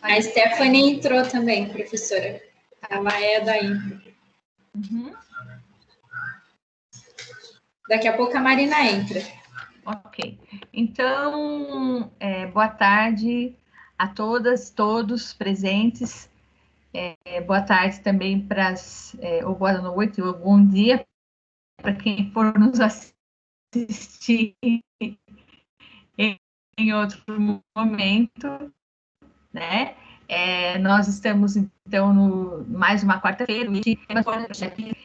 A Stephanie entrou também, professora. Ela é da Infra. Uhum. Daqui a pouco a Marina entra. Ok. Então, boa tarde a todas, todos presentes. Boa tarde também para ou boa noite, ou bom dia para quem for nos assistir em outro momento, né? Nós estamos, então, no mais uma quarta-feira,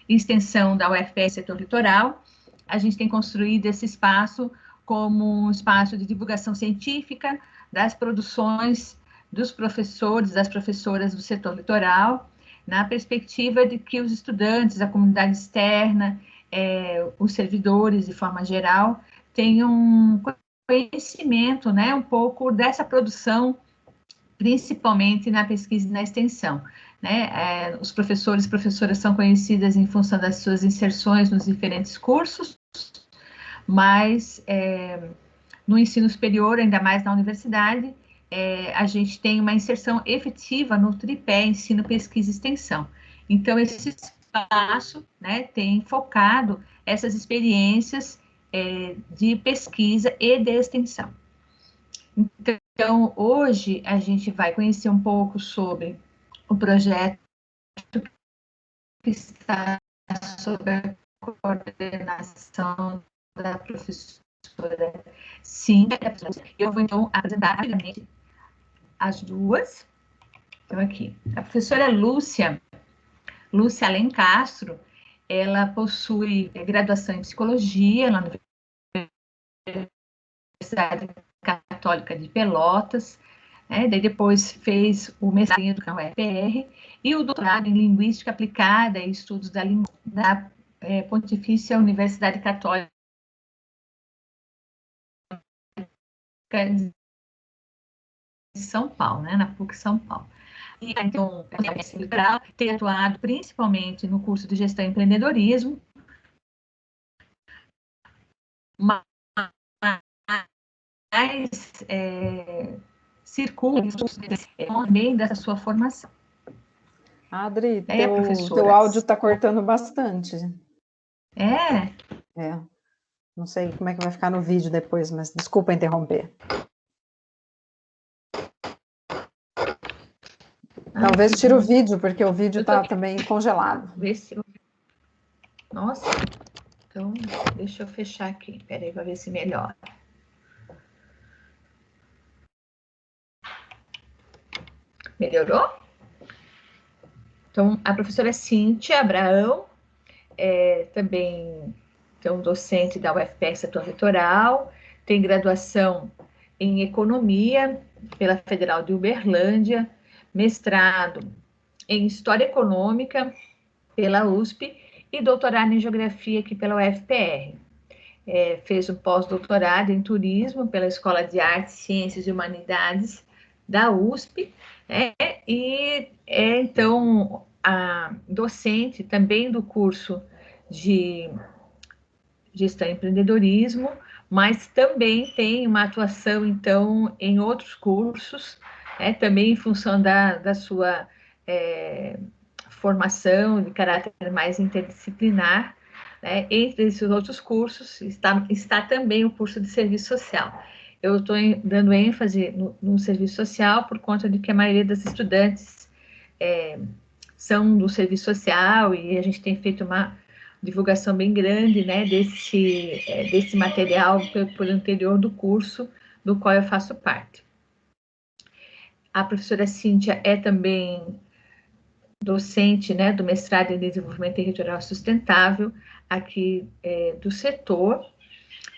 extensão da UFPS Setor Litoral. A gente tem construído esse espaço como um espaço de divulgação científica das produções dos professores, das professoras do setor litoral, na perspectiva de que os estudantes, a comunidade externa, os servidores, de forma geral, tenham conhecimento, né, um pouco dessa produção, principalmente na pesquisa e na extensão, né? Os professores e professoras são conhecidas em função das suas inserções nos diferentes cursos, mas no ensino superior, ainda mais na universidade, a gente tem uma inserção efetiva no tripé ensino, pesquisa e extensão. Então, esse espaço, né, tem focado essas experiências de pesquisa e de extensão. Então, hoje a gente vai conhecer um pouco sobre o projeto que está sob a coordenação da professora Cíntia. Eu vou, então, apresentar rapidamente as duas. Então, aqui, a professora Lúcia Alencastro, ela possui graduação em psicologia na Universidade Católica de Pelotas, daí depois fez o mestrado na UFPR e o doutorado em Linguística Aplicada e Estudos da Língua da Pontifícia Universidade Católica de São Paulo, né, na PUC São Paulo. E, então, tem atuado principalmente no curso de Gestão e Empreendedorismo, mas circula também dessa sua formação. Adri, teu áudio está cortando bastante. Não sei como é que vai ficar no vídeo depois, mas desculpa interromper. Talvez tire o vídeo, porque o vídeo está também congelado. Nossa, então deixa eu fechar aqui. Peraí, para ver se melhora. Melhorou? Então, a professora Cíntia Abraão também então, docente da UFPS Setor Litoral, tem graduação em Economia pela Federal de Uberlândia, mestrado em História Econômica pela USP e doutorado em Geografia aqui pela UFPR. Fez um pós-doutorado em Turismo pela Escola de Artes, Ciências e Humanidades da USP, e então, a docente também do curso de Gestão e Empreendedorismo, mas também tem uma atuação, então, em outros cursos, também em função da sua formação de caráter mais interdisciplinar. Entre esses outros cursos está também o curso de Serviço Social. Eu estou dando ênfase no Serviço Social por conta de que a maioria das estudantes são do Serviço Social e a gente tem feito uma divulgação bem grande, né, desse material por anterior do curso do qual eu faço parte. A professora Cíntia é também docente, né, do mestrado em Desenvolvimento Territorial Sustentável aqui do setor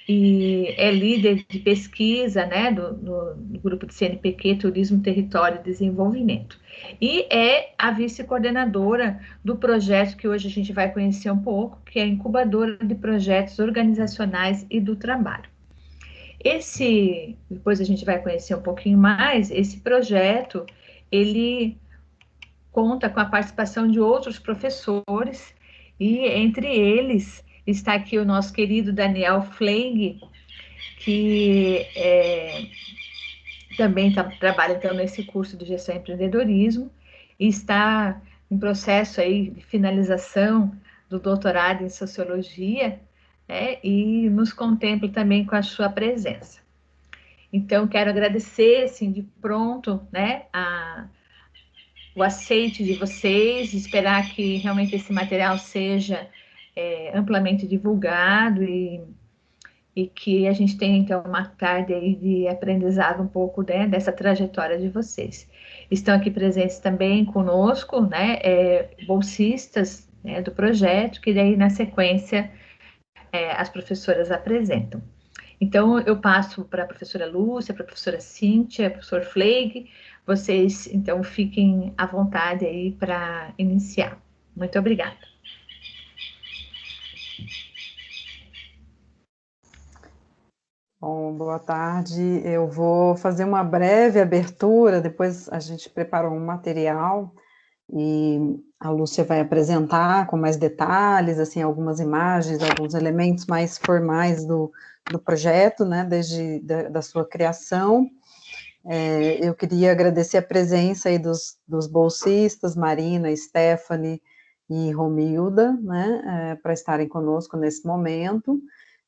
e é líder de pesquisa, né, no grupo de CNPq, Turismo, Território e Desenvolvimento. E é a vice-coordenadora do projeto que hoje a gente vai conhecer um pouco, que é a Incubadora de Projetos Organizacionais e do Trabalho. Depois a gente vai conhecer um pouquinho mais, esse projeto, ele conta com a participação de outros professores, e entre eles está aqui o nosso querido Daniel Fleig, que também trabalha, então, nesse curso de gestão e empreendedorismo, e está em processo aí de finalização do doutorado em sociologia, né, e nos contempla também com a sua presença. Então, quero agradecer, assim, de pronto, né, o aceite de vocês, esperar que realmente esse material seja amplamente divulgado e que a gente tenha, então, uma tarde aí de aprendizado um pouco, né, dessa trajetória de vocês. Estão aqui presentes também conosco, né, bolsistas, né, do projeto, que daí, na sequência, as professoras apresentam. Então, eu passo para a professora Lúcia, para a professora Cíntia, professor Fleig, vocês, então, fiquem à vontade aí para iniciar. Muito obrigada. Bom, boa tarde. Eu vou fazer uma breve abertura, depois a gente preparou um material e a Lúcia vai apresentar com mais detalhes, assim, algumas imagens, alguns elementos mais formais do projeto, né, desde da sua criação. Eu queria agradecer a presença aí dos bolsistas, Marina, Stephanie e Romilda, né, para estarem conosco nesse momento.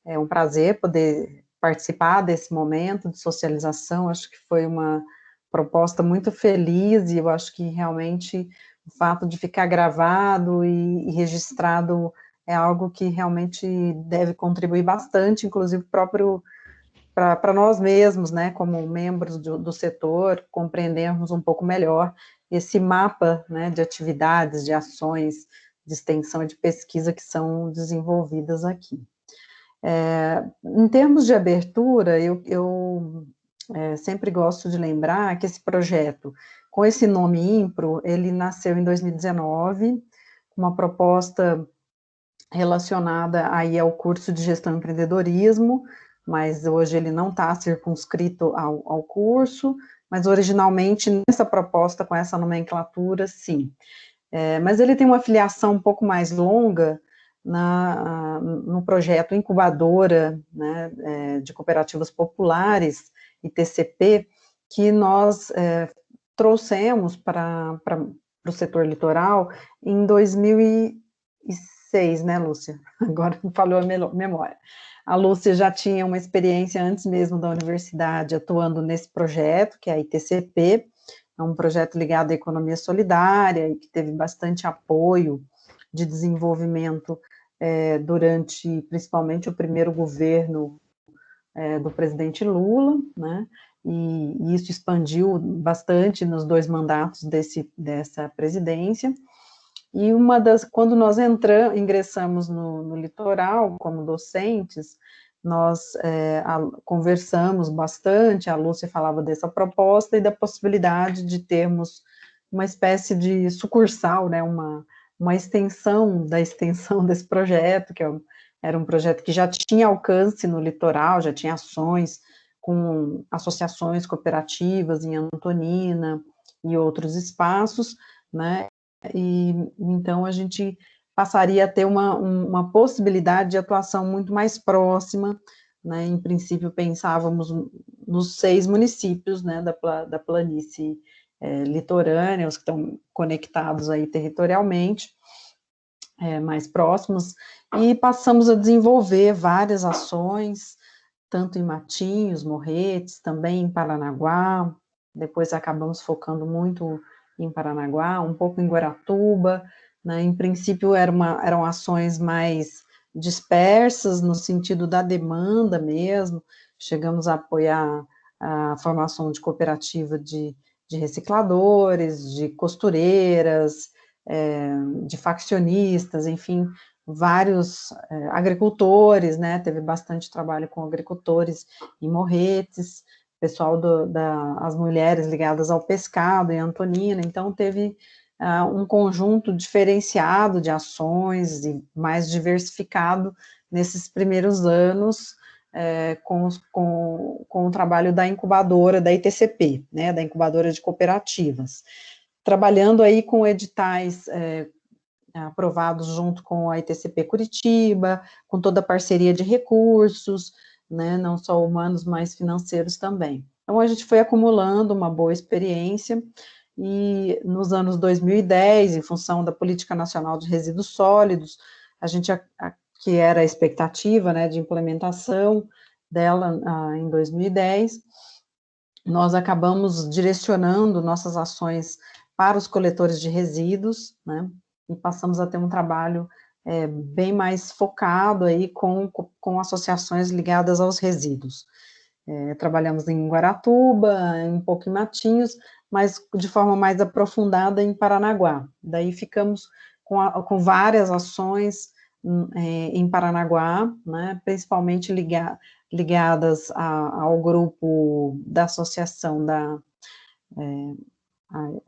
É um prazer poder participar desse momento de socialização, acho que foi uma proposta muito feliz, e eu acho que realmente o fato de ficar gravado e registrado é algo que realmente deve contribuir bastante, inclusive próprio para nós mesmos, né, como membros do setor, compreendermos um pouco melhor esse mapa, né, de atividades, de ações de extensão e de pesquisa que são desenvolvidas aqui. Em termos de abertura, eu sempre gosto de lembrar que esse projeto, com esse nome IMPRO, ele nasceu em 2019, com uma proposta relacionada aí ao curso de gestão e empreendedorismo, mas hoje ele não está circunscrito ao curso, mas originalmente nessa proposta, com essa nomenclatura, sim. Mas ele tem uma filiação um pouco mais longa no projeto Incubadora, né, de Cooperativas Populares, ITCP, que nós trouxemos para o setor litoral em 2006, né, Lúcia? Agora falou a memória. A Lúcia já tinha uma experiência antes mesmo da universidade atuando nesse projeto, que é a ITCP, é um projeto ligado à economia solidária e que teve bastante apoio de desenvolvimento durante, principalmente, o primeiro governo do presidente Lula, né, e isso expandiu bastante nos 2 mandatos dessa presidência. E quando nós ingressamos no litoral como docentes, nós conversamos bastante, a Lúcia falava dessa proposta e da possibilidade de termos uma espécie de sucursal, né, uma extensão da extensão desse projeto, que era um projeto que já tinha alcance no litoral, já tinha ações com associações cooperativas em Antonina e outros espaços, né, e então a gente passaria a ter uma possibilidade de atuação muito mais próxima, né, em princípio pensávamos nos 6 municípios, né, da planície litorânea, os que estão conectados aí territorialmente, mais próximos, e passamos a desenvolver várias ações, tanto em Matinhos, Morretes, também em Paranaguá, depois acabamos focando muito em Paranaguá, um pouco em Guaratuba, né, em princípio eram ações mais dispersas, no sentido da demanda mesmo, chegamos a apoiar a formação de cooperativa de recicladores, de costureiras, de faccionistas, enfim, vários agricultores, né, teve bastante trabalho com agricultores em Morretes, pessoal as mulheres ligadas ao pescado em Antonina, então teve um conjunto diferenciado de ações e mais diversificado nesses primeiros anos, com o trabalho da incubadora da ITCP, né, da incubadora de cooperativas, trabalhando aí com editais aprovados junto com a ITCP Curitiba, com toda a parceria de recursos, né, não só humanos, mas financeiros também. Então, a gente foi acumulando uma boa experiência, e nos anos 2010, em função da Política Nacional de Resíduos Sólidos, a gente, que era a expectativa, né, de implementação dela em 2010, nós acabamos direcionando nossas ações para os coletores de resíduos, né, e passamos a ter um trabalho bem mais focado aí com associações ligadas aos resíduos. Trabalhamos em Guaratuba, um pouco em Matinhos, mas de forma mais aprofundada em Paranaguá. Daí ficamos com várias ações em Paranaguá, né, principalmente ligadas ao grupo da associação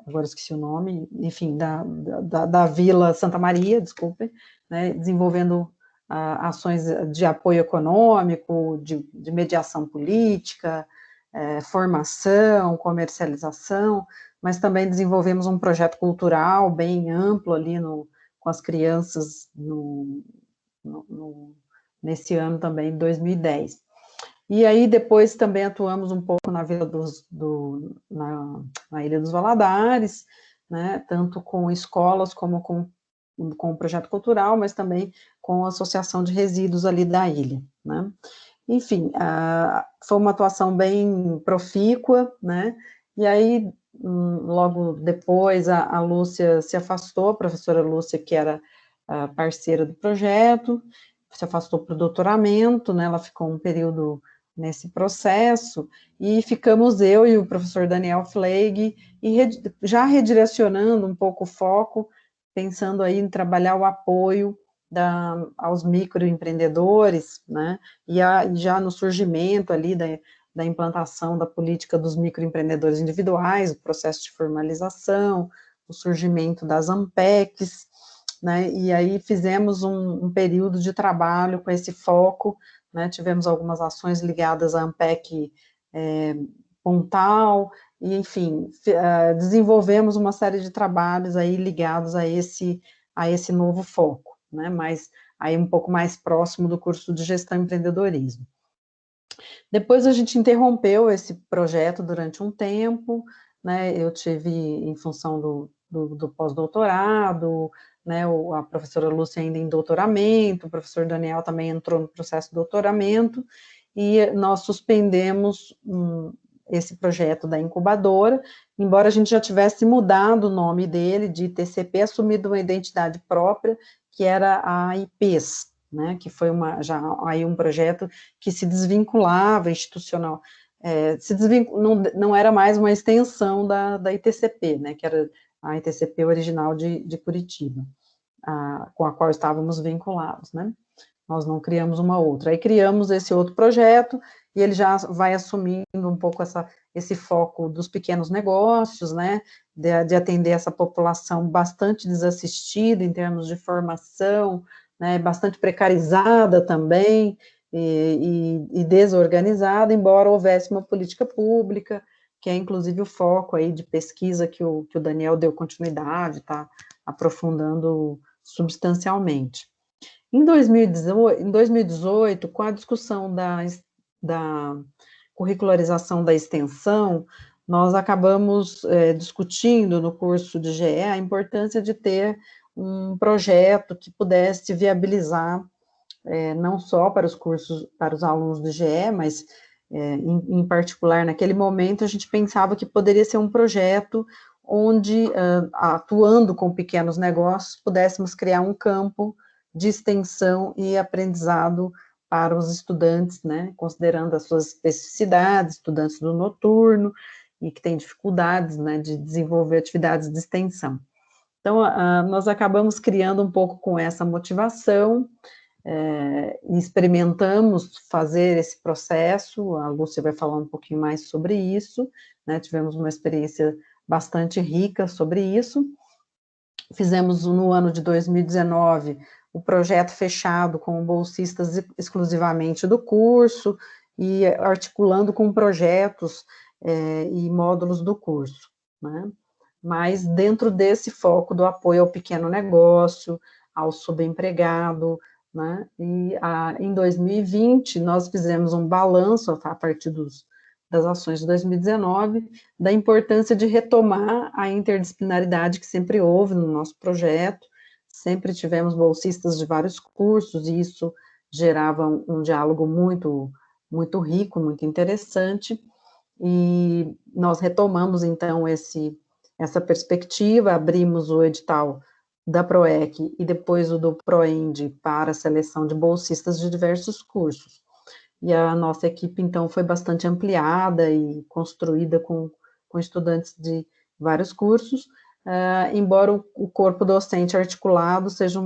agora esqueci o nome, enfim, da Vila Santa Maria, desculpe, né, desenvolvendo ações de apoio econômico, de mediação política, formação, comercialização, mas também desenvolvemos um projeto cultural bem amplo ali com as crianças nesse ano também, 2010. E aí depois também atuamos um pouco na Vila na Ilha dos Valadares, né, tanto com escolas como com o projeto cultural, mas também com a associação de resíduos ali da ilha, né. Enfim, foi uma atuação bem profícua, né, e aí, logo depois, a Lúcia se afastou, a professora Lúcia, que era a parceira do projeto, se afastou para o doutoramento, né, ela ficou um período nesse processo, e ficamos eu e o professor Daniel Fleig, e já redirecionando um pouco o foco, pensando aí em trabalhar o apoio aos microempreendedores, né, e já no surgimento ali da implantação da política dos microempreendedores individuais, o processo de formalização, o surgimento das AMPECs, né, e aí fizemos um período de trabalho com esse foco, né, tivemos algumas ações ligadas à AMPEC Pontal, e enfim, desenvolvemos uma série de trabalhos aí ligados a esse novo foco, né, mas aí um pouco mais próximo do curso de Gestão e Empreendedorismo. Depois a gente interrompeu esse projeto durante um tempo, né, eu tive, em função do pós-doutorado, né, a professora Lúcia ainda em doutoramento, o professor Daniel também entrou no processo de doutoramento, e nós suspendemos esse projeto da incubadora, embora a gente já tivesse mudado o nome dele de ITCP, assumido uma identidade própria, que era a IPES, né, que foi já aí um projeto que se desvinculava institucional, não era mais uma extensão da ITCP, né, que era a ITCP original de Curitiba, com a qual estávamos vinculados, né, nós não criamos uma outra, aí criamos esse outro projeto, e ele já vai assumindo um pouco esse foco dos pequenos negócios, né, de atender essa população bastante desassistida em termos de formação, né, bastante precarizada também, e desorganizada, embora houvesse uma política pública, que é inclusive o foco aí de pesquisa que o Daniel deu continuidade, está aprofundando substancialmente. Em 2018, com a discussão da curricularização da extensão, nós acabamos discutindo no curso de GE a importância de ter um projeto que pudesse viabilizar, não só para os alunos do GE, mas em particular naquele momento a gente pensava que poderia ser um projeto onde, atuando com pequenos negócios, pudéssemos criar um campo de extensão e aprendizado para os estudantes, né, considerando as suas especificidades, estudantes do noturno, e que têm dificuldades, né, de desenvolver atividades de extensão. Então, nós acabamos criando um pouco com essa motivação, experimentamos fazer esse processo, a Lúcia vai falar um pouquinho mais sobre isso, né, tivemos uma experiência bastante rica sobre isso. Fizemos no ano de 2019 o projeto fechado com bolsistas exclusivamente do curso, e articulando com projetos e módulos do curso, né? Mas dentro desse foco do apoio ao pequeno negócio, ao subempregado, né? E em 2020 nós fizemos um balanço a partir das ações de 2019, da importância de retomar a interdisciplinaridade que sempre houve no nosso projeto. Sempre tivemos bolsistas de vários cursos, e isso gerava um diálogo muito rico, muito interessante, e nós retomamos, então, essa perspectiva, abrimos o edital da PROEC e depois o do PROEND para a seleção de bolsistas de diversos cursos. E a nossa equipe, então, foi bastante ampliada e construída com estudantes de vários cursos, embora o corpo docente articulado seja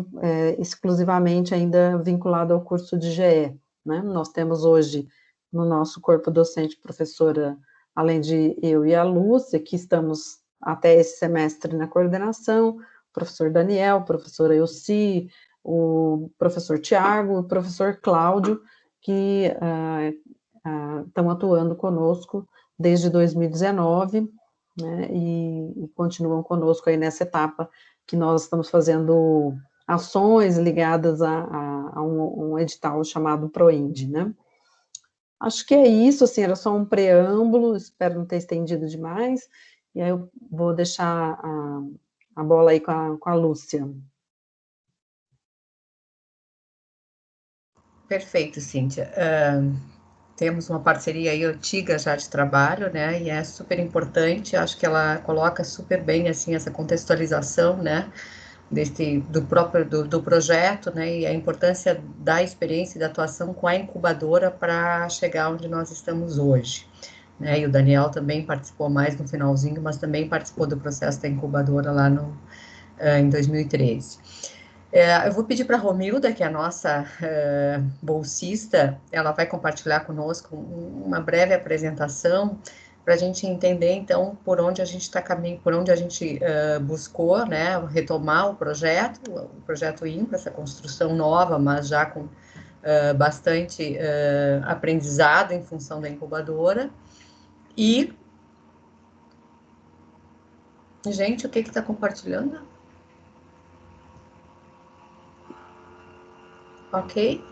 exclusivamente ainda vinculado ao curso de GE, né? Nós temos hoje, no nosso corpo docente, professora, além de eu e a Lúcia, que estamos até esse semestre na coordenação, o professor Daniel, a professora Elci, o professor Tiago, o professor Cláudio, que estão atuando conosco desde 2019, né, e continuam conosco aí nessa etapa que nós estamos fazendo ações ligadas a um edital chamado PROIND, né. Acho que é isso, assim, era só um preâmbulo, espero não ter estendido demais, e aí eu vou deixar a bola aí com a Lúcia. Perfeito, Cíntia. Temos uma parceria aí antiga já de trabalho, né, e é super importante, acho que ela coloca super bem, assim, essa contextualização, né, do projeto, né, e a importância da experiência e da atuação com a incubadora para chegar onde nós estamos hoje, né, e o Daniel também participou mais no finalzinho, mas também participou do processo da incubadora lá em 2013. Eu vou pedir para a Romilda, que é a nossa bolsista, ela vai compartilhar conosco uma breve apresentação para a gente entender, então, por onde a gente está caminhando, por onde a gente buscou, né, retomar o projeto INCO, essa construção nova, mas já com bastante aprendizado em função da incubadora. E, gente, o que está compartilhando? Ok?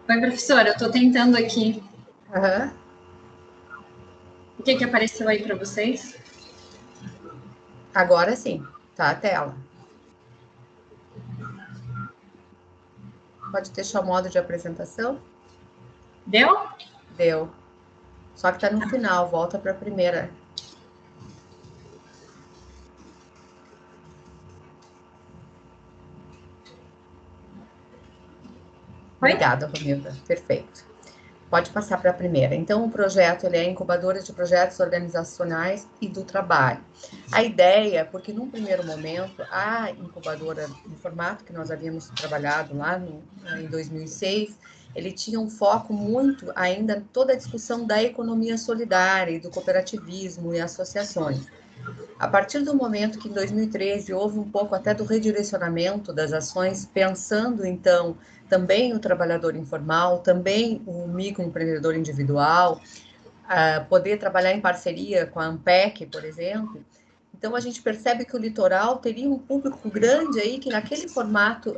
Oi, professora, eu estou tentando aqui. Uhum. O que apareceu aí para vocês? Agora sim, tá a tela. Pode deixar o modo de apresentação? Deu? Deu. Só que tá no final, volta para a primeira. Obrigada, Romilda. Perfeito. Pode passar para a primeira. Então, o projeto ele é incubadora de projetos organizacionais e do trabalho. A ideia, porque num primeiro momento, a incubadora, no formato que nós havíamos trabalhado lá em 2006, ele tinha um foco muito ainda toda a discussão da economia solidária e do cooperativismo e associações. A partir do momento que em 2013 houve um pouco até do redirecionamento das ações, pensando então também o trabalhador informal, também o microempreendedor individual, poder trabalhar em parceria com a Ampec, por exemplo. Então a gente percebe que o litoral teria um público grande aí que naquele formato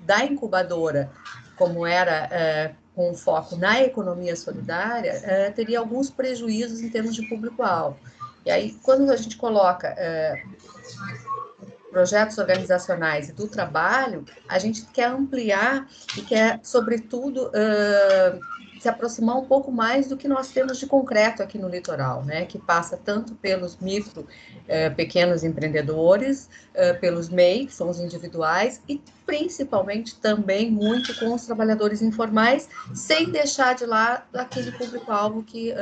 da incubadora, como era com foco na economia solidária, teria alguns prejuízos em termos de público-alvo. E aí, quando a gente coloca projetos organizacionais e do trabalho, a gente quer ampliar e quer, sobretudo, se aproximar um pouco mais do que nós temos de concreto aqui no litoral, né? Que passa tanto pelos pequenos empreendedores, pelos MEI, que são os individuais, e principalmente também muito com os trabalhadores informais, sem deixar de lado aquele público-alvo que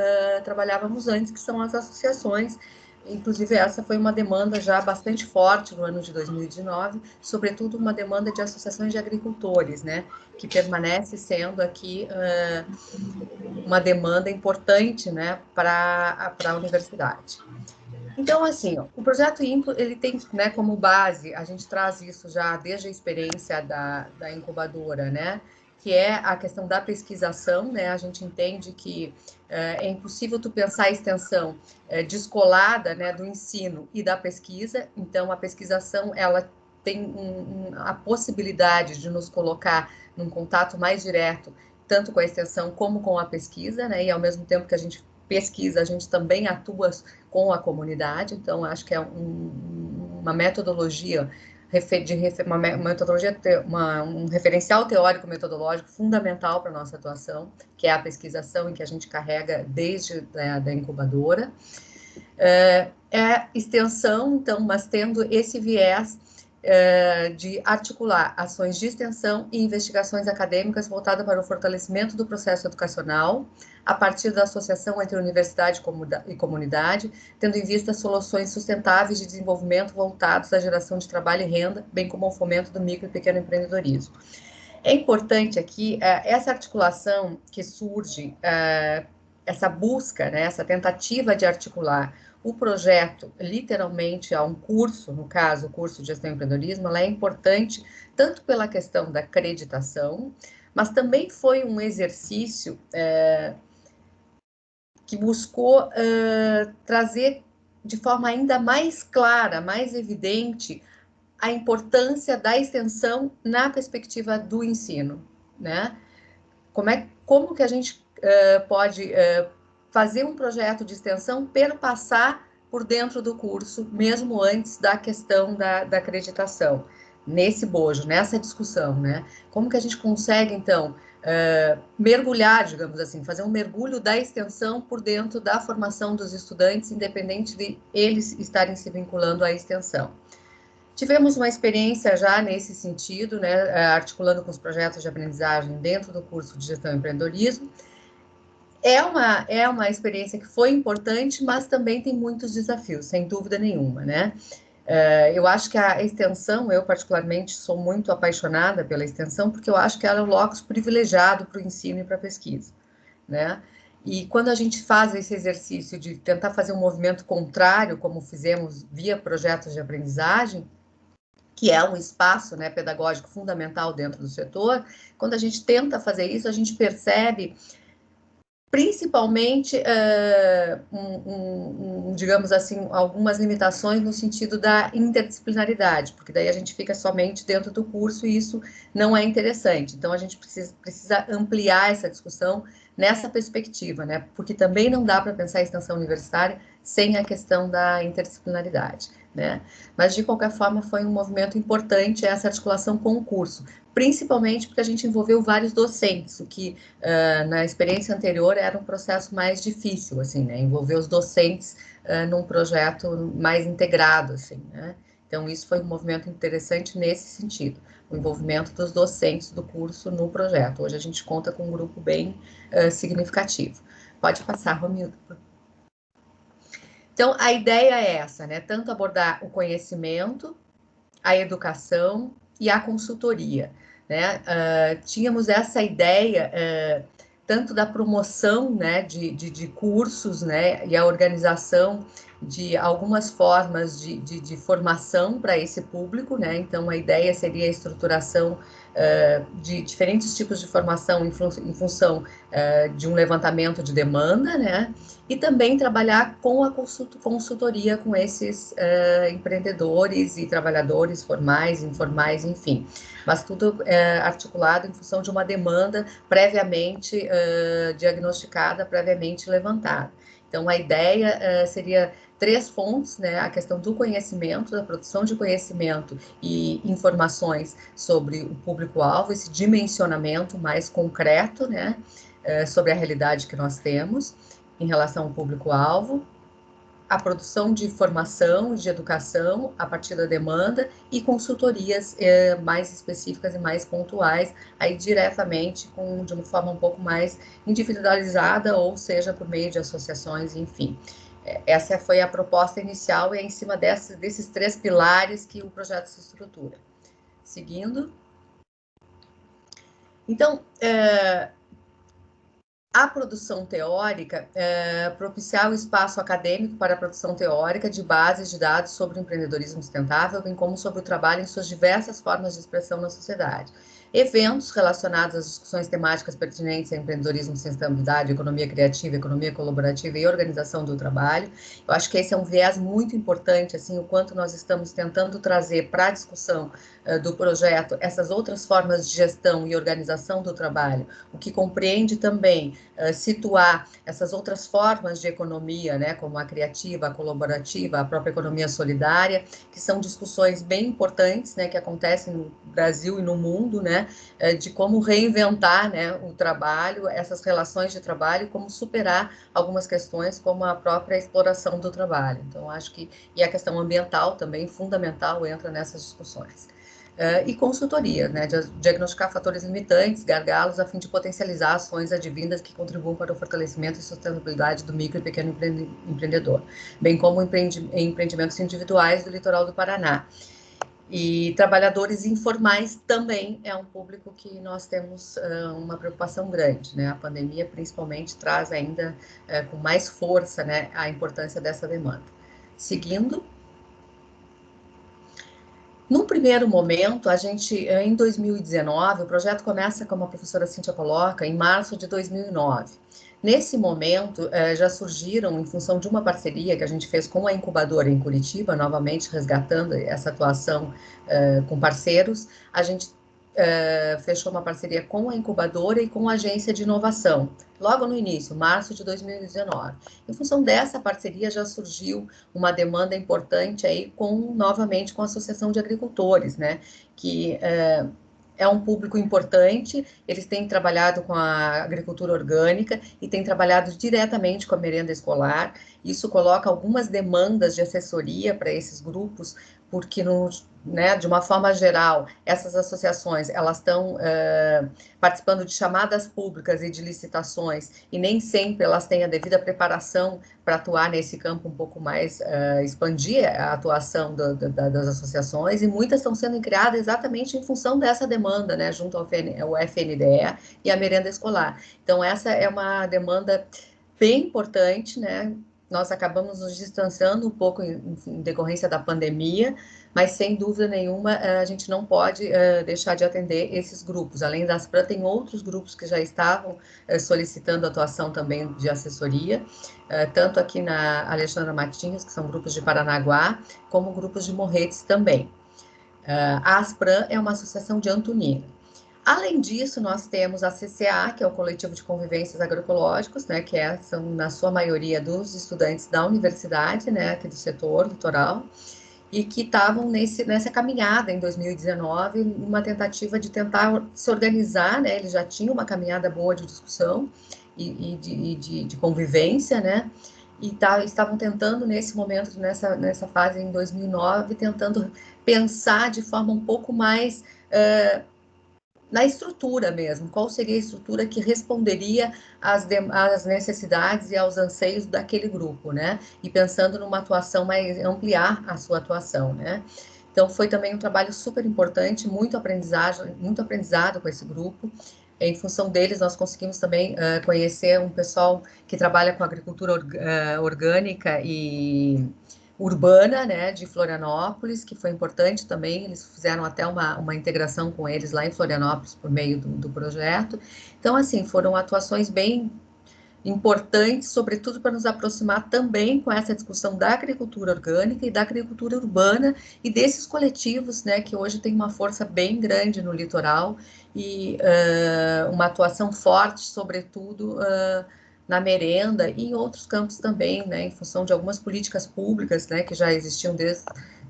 trabalhávamos antes, que são as associações. Inclusive, essa foi uma demanda já bastante forte no ano de 2019, sobretudo uma demanda de associações de agricultores, né, que permanece sendo aqui uma demanda importante, né, para a universidade. Então, assim, o projeto INCO, ele tem, né, como base, a gente traz isso já desde a experiência da incubadora, né, que é a questão da pesquisação, né, a gente entende que é impossível tu pensar a extensão descolada, né, do ensino e da pesquisa, então a pesquisação, ela tem a possibilidade de nos colocar num contato mais direto tanto com a extensão como com a pesquisa, né? E ao mesmo tempo que a gente pesquisa, a gente também atua com a comunidade. Então, acho que é uma metodologia um referencial teórico metodológico fundamental para a nossa atuação, que é a pesquisação em que a gente carrega desde da incubadora. Extensão, então, mas tendo esse viés de articular ações de extensão e investigações acadêmicas voltadas para o fortalecimento do processo educacional, a partir da associação entre universidade e comunidade, tendo em vista soluções sustentáveis de desenvolvimento voltados à geração de trabalho e renda, bem como ao fomento do micro e pequeno empreendedorismo. É importante aqui essa articulação que surge, essa busca, né, essa tentativa de articular o projeto, literalmente, a um curso, no caso, o curso de Gestão e Empreendedorismo, ela é importante tanto pela questão da acreditação, mas também foi um exercício que buscou trazer de forma ainda mais clara, mais evidente, a importância da extensão na perspectiva do ensino, né? Como que a gente pode fazer um projeto de extensão perpassar por dentro do curso, mesmo antes da questão da acreditação, nesse bojo, nessa discussão, né? Como que a gente consegue, então, mergulhar, digamos assim, fazer um mergulho da extensão por dentro da formação dos estudantes, independente de eles estarem se vinculando à extensão. Tivemos uma experiência já nesse sentido, né, articulando com os projetos de aprendizagem dentro do curso de Gestão e Empreendedorismo. É uma experiência que foi importante, mas também tem muitos desafios, sem dúvida nenhuma, né? Eu acho que a extensão, eu particularmente sou muito apaixonada pela extensão, porque eu acho que ela é um locus privilegiado para o ensino e para a pesquisa, né? E quando a gente faz esse exercício de tentar fazer um movimento contrário, como fizemos via projetos de aprendizagem, que é um espaço, né, pedagógico fundamental dentro do setor, quando a gente tenta fazer isso, a gente percebe principalmente, digamos assim, algumas limitações no sentido da interdisciplinaridade, porque daí a gente fica somente dentro do curso e isso não é interessante. Então, a gente precisa ampliar essa discussão nessa perspectiva, né? Porque também não dá para pensar a extensão universitária sem a questão da interdisciplinaridade, né? Mas, de qualquer forma, foi um movimento importante essa articulação com o curso, principalmente porque a gente envolveu vários docentes, o que, na experiência anterior, era um processo mais difícil, assim, né? Envolver os docentes num projeto mais integrado, assim, né? Então, isso foi um movimento interessante nesse sentido, o envolvimento dos docentes do curso no projeto. Hoje a gente conta com um grupo bem significativo. Pode passar, Romildo. Então, a ideia é essa, né? Tanto abordar o conhecimento, a educação e a consultoria, né? Tínhamos essa ideia tanto da promoção, né, de cursos, né, e a organização de algumas formas de formação para esse público, né? Então, a ideia seria a estruturação de diferentes tipos de formação em função de um levantamento de demanda, né? E também trabalhar com a consultoria com esses empreendedores e trabalhadores formais, informais, enfim. Mas tudo articulado em função de uma demanda previamente diagnosticada, previamente levantada. Então, a ideia seria 3 fontes, né? A questão do conhecimento, da produção de conhecimento e informações sobre o público-alvo, esse dimensionamento mais concreto, né? Sobre a realidade que nós temos em relação ao público-alvo, a produção de formação, de educação a partir da demanda e consultorias mais específicas e mais pontuais, aí diretamente de uma forma um pouco mais individualizada, ou seja, por meio de associações, enfim. Essa foi a proposta inicial e é em cima desses 3 pilares que o projeto se estrutura. Seguindo. Então, a produção teórica, propiciar o espaço acadêmico para a produção teórica de bases de dados sobre o empreendedorismo sustentável, bem como sobre o trabalho em suas diversas formas de expressão na sociedade. eventos relacionados às discussões temáticas pertinentes a empreendedorismo, sustentabilidade, economia criativa, economia colaborativa e organização do trabalho. Eu acho que esse é um viés muito importante, assim, o quanto nós estamos tentando trazer para a discussão do projeto essas outras formas de gestão e organização do trabalho, o que compreende também situar essas outras formas de economia, né, como a criativa, a colaborativa, a própria economia solidária, que são discussões bem importantes, né, que acontecem no Brasil e no mundo, né, de como reinventar, né, o trabalho, essas relações de trabalho, como superar algumas questões, como a própria exploração do trabalho. Então, acho que, e a questão ambiental também, fundamental, entra nessas discussões. E consultoria, né, de diagnosticar fatores limitantes, gargalos, a fim de potencializar ações advindas que contribuam para o fortalecimento e sustentabilidade do micro e pequeno empreendedor, bem como empreendimentos individuais do litoral do Paraná. E trabalhadores informais também é um público que nós temos uma preocupação grande, né? A pandemia, principalmente, traz ainda com mais força, né, a importância dessa demanda. Seguindo. Num primeiro momento, a gente, em 2019, o projeto começa, como a professora Cíntia coloca, em março de 2009. Nesse momento, já surgiram, em função de uma parceria que a gente fez com a incubadora em Curitiba, novamente resgatando essa atuação com parceiros, a gente fechou uma parceria com a incubadora e com a agência de inovação, logo no início, março de 2019. Em função dessa parceria, já surgiu uma demanda importante aí novamente com a Associação de Agricultores, né, que é um público importante, eles têm trabalhado com a agricultura orgânica e têm trabalhado diretamente com a merenda escolar. Isso coloca algumas demandas de assessoria para esses grupos, porque né, de uma forma geral, essas associações, elas estão participando de chamadas públicas e de licitações, e nem sempre elas têm a devida preparação para atuar nesse campo um pouco mais, expandir a atuação das associações, e muitas estão sendo criadas exatamente em função dessa demanda, né, junto ao FNDE e a merenda escolar. Então, essa é uma demanda bem importante, né? Nós acabamos nos distanciando um pouco em decorrência da pandemia, mas sem dúvida nenhuma a gente não pode deixar de atender esses grupos. Além da Aspran, tem outros grupos que já estavam solicitando atuação também de assessoria, tanto aqui na Alexandra Martins, que são grupos de Paranaguá, como grupos de Morretes também. A Aspran é uma associação de Antonina. Além disso, nós temos a CCA, que é o Coletivo de Convivências Agroecológicos, né, que são, na sua maioria, dos estudantes da universidade, né, aqui do setor litoral, e que estavam nessa caminhada em 2019, numa tentativa de tentar se organizar, né, eles já tinham uma caminhada boa de discussão e de convivência, né, e estavam tentando, nesse momento, nessa fase em 2009, tentando pensar de forma um pouco mais na estrutura mesmo, qual seria a estrutura que responderia às necessidades e aos anseios daquele grupo, né? E pensando numa atuação mais, ampliar a sua atuação, né? Então, foi também um trabalho super importante, muito aprendizado com esse grupo. Em função deles, nós conseguimos também conhecer um pessoal que trabalha com agricultura orgânica e urbana, né, de Florianópolis, que foi importante também, eles fizeram até uma integração com eles lá em Florianópolis por meio do projeto. Então, assim, foram atuações bem importantes, sobretudo para nos aproximar também com essa discussão da agricultura orgânica e da agricultura urbana e desses coletivos, né, que hoje tem uma força bem grande no litoral e uma atuação forte, sobretudo, na merenda e em outros campos também, né, em função de algumas políticas públicas, né, que já existiam desde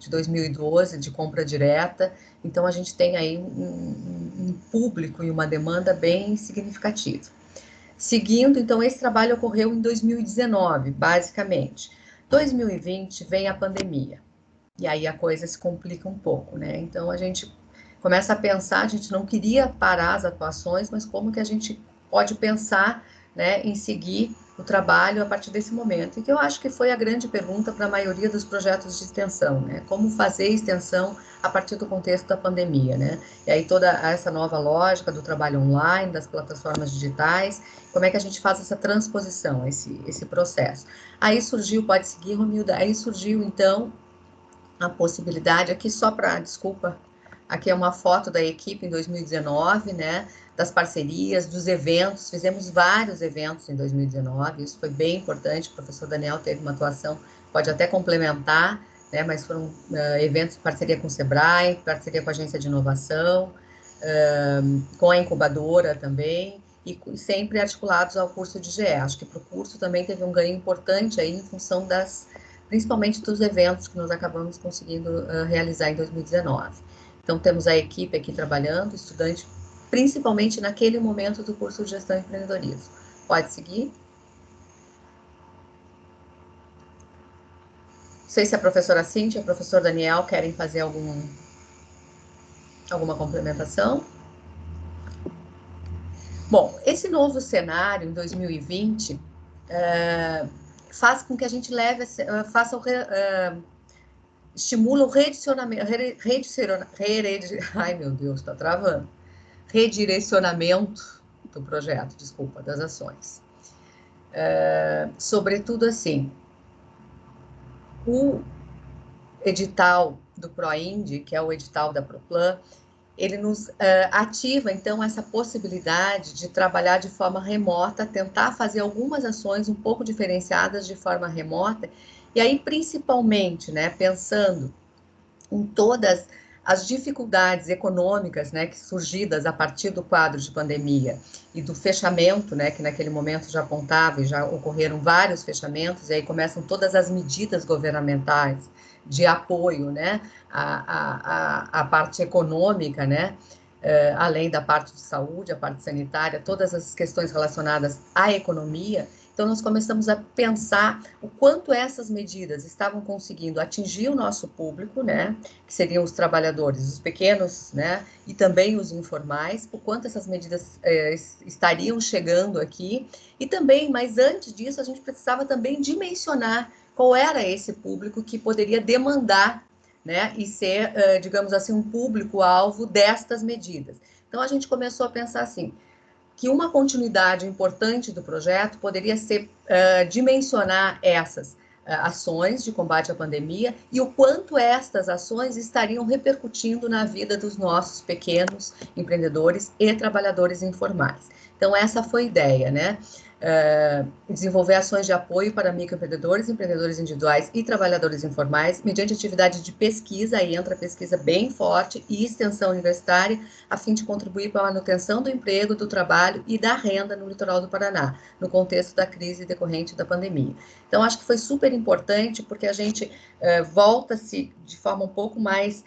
2012, de compra direta. Então, a gente tem aí um público e uma demanda bem significativa. Seguindo, então, esse trabalho ocorreu em 2019, basicamente. 2020 vem a pandemia, e aí a coisa se complica um pouco, né? Então, a gente começa a pensar, a gente não queria parar as atuações, mas como que a gente pode pensar, né, em seguir o trabalho a partir desse momento? E que eu acho que foi a grande pergunta para a maioria dos projetos de extensão, né? Como fazer extensão a partir do contexto da pandemia, né? E aí toda essa nova lógica do trabalho online, das plataformas digitais, como é que a gente faz essa transposição, esse processo? Aí surgiu, pode seguir, Romilda, aí surgiu, então, a possibilidade, aqui só para, desculpa, Aqui é uma foto da equipe em 2019, né? Das parcerias, dos eventos. Fizemos vários eventos em 2019, isso foi bem importante. O professor Daniel teve uma atuação, pode até complementar, né? Mas foram eventos de parceria com o Sebrae, parceria com a Agência de Inovação, com a incubadora também, e sempre articulados ao curso de GE. Acho que para o curso também teve um ganho importante aí em função principalmente dos eventos que nós acabamos conseguindo realizar em 2019. Então, temos a equipe aqui trabalhando, estudante, principalmente naquele momento do curso de Gestão e Empreendedorismo. Pode seguir. Não sei se a professora Cíntia e o professor Daniel querem fazer alguma complementação. Bom, esse novo cenário em 2020 faz com que a gente estimula o redirecionamento do projeto, desculpa, das ações. Sobretudo assim, o edital do ProIND, que é o edital da Proplan, ele nos ativa, então, essa possibilidade de trabalhar de forma remota, tentar fazer algumas ações um pouco diferenciadas de forma remota, e aí, principalmente, né, pensando em todas as dificuldades econômicas, né, que surgidas a partir do quadro de pandemia e do fechamento, né, que naquele momento já apontava e já ocorreram vários fechamentos, e aí começam todas as medidas governamentais de apoio, né, a parte econômica, né, além da parte de saúde, a parte sanitária, todas as questões relacionadas à economia. Então, nós começamos a pensar o quanto essas medidas estavam conseguindo atingir o nosso público, né, que seriam os trabalhadores, os pequenos, né, e também os informais, o quanto essas medidas estariam chegando aqui, e também, mas antes disso, a gente precisava também dimensionar qual era esse público que poderia demandar, né, e ser, digamos assim, um público-alvo destas medidas. Então, a gente começou a pensar assim, que uma continuidade importante do projeto poderia ser dimensionar essas ações de combate à pandemia e o quanto estas ações estariam repercutindo na vida dos nossos pequenos empreendedores e trabalhadores informais. Então, essa foi a ideia, né? Desenvolver ações de apoio para microempreendedores, empreendedores individuais e trabalhadores informais, mediante atividade de pesquisa, aí entra a pesquisa bem forte, e extensão universitária, a fim de contribuir para a manutenção do emprego, do trabalho e da renda no litoral do Paraná, no contexto da crise decorrente da pandemia. Então, acho que foi super importante, porque a gente volta-se de forma um pouco mais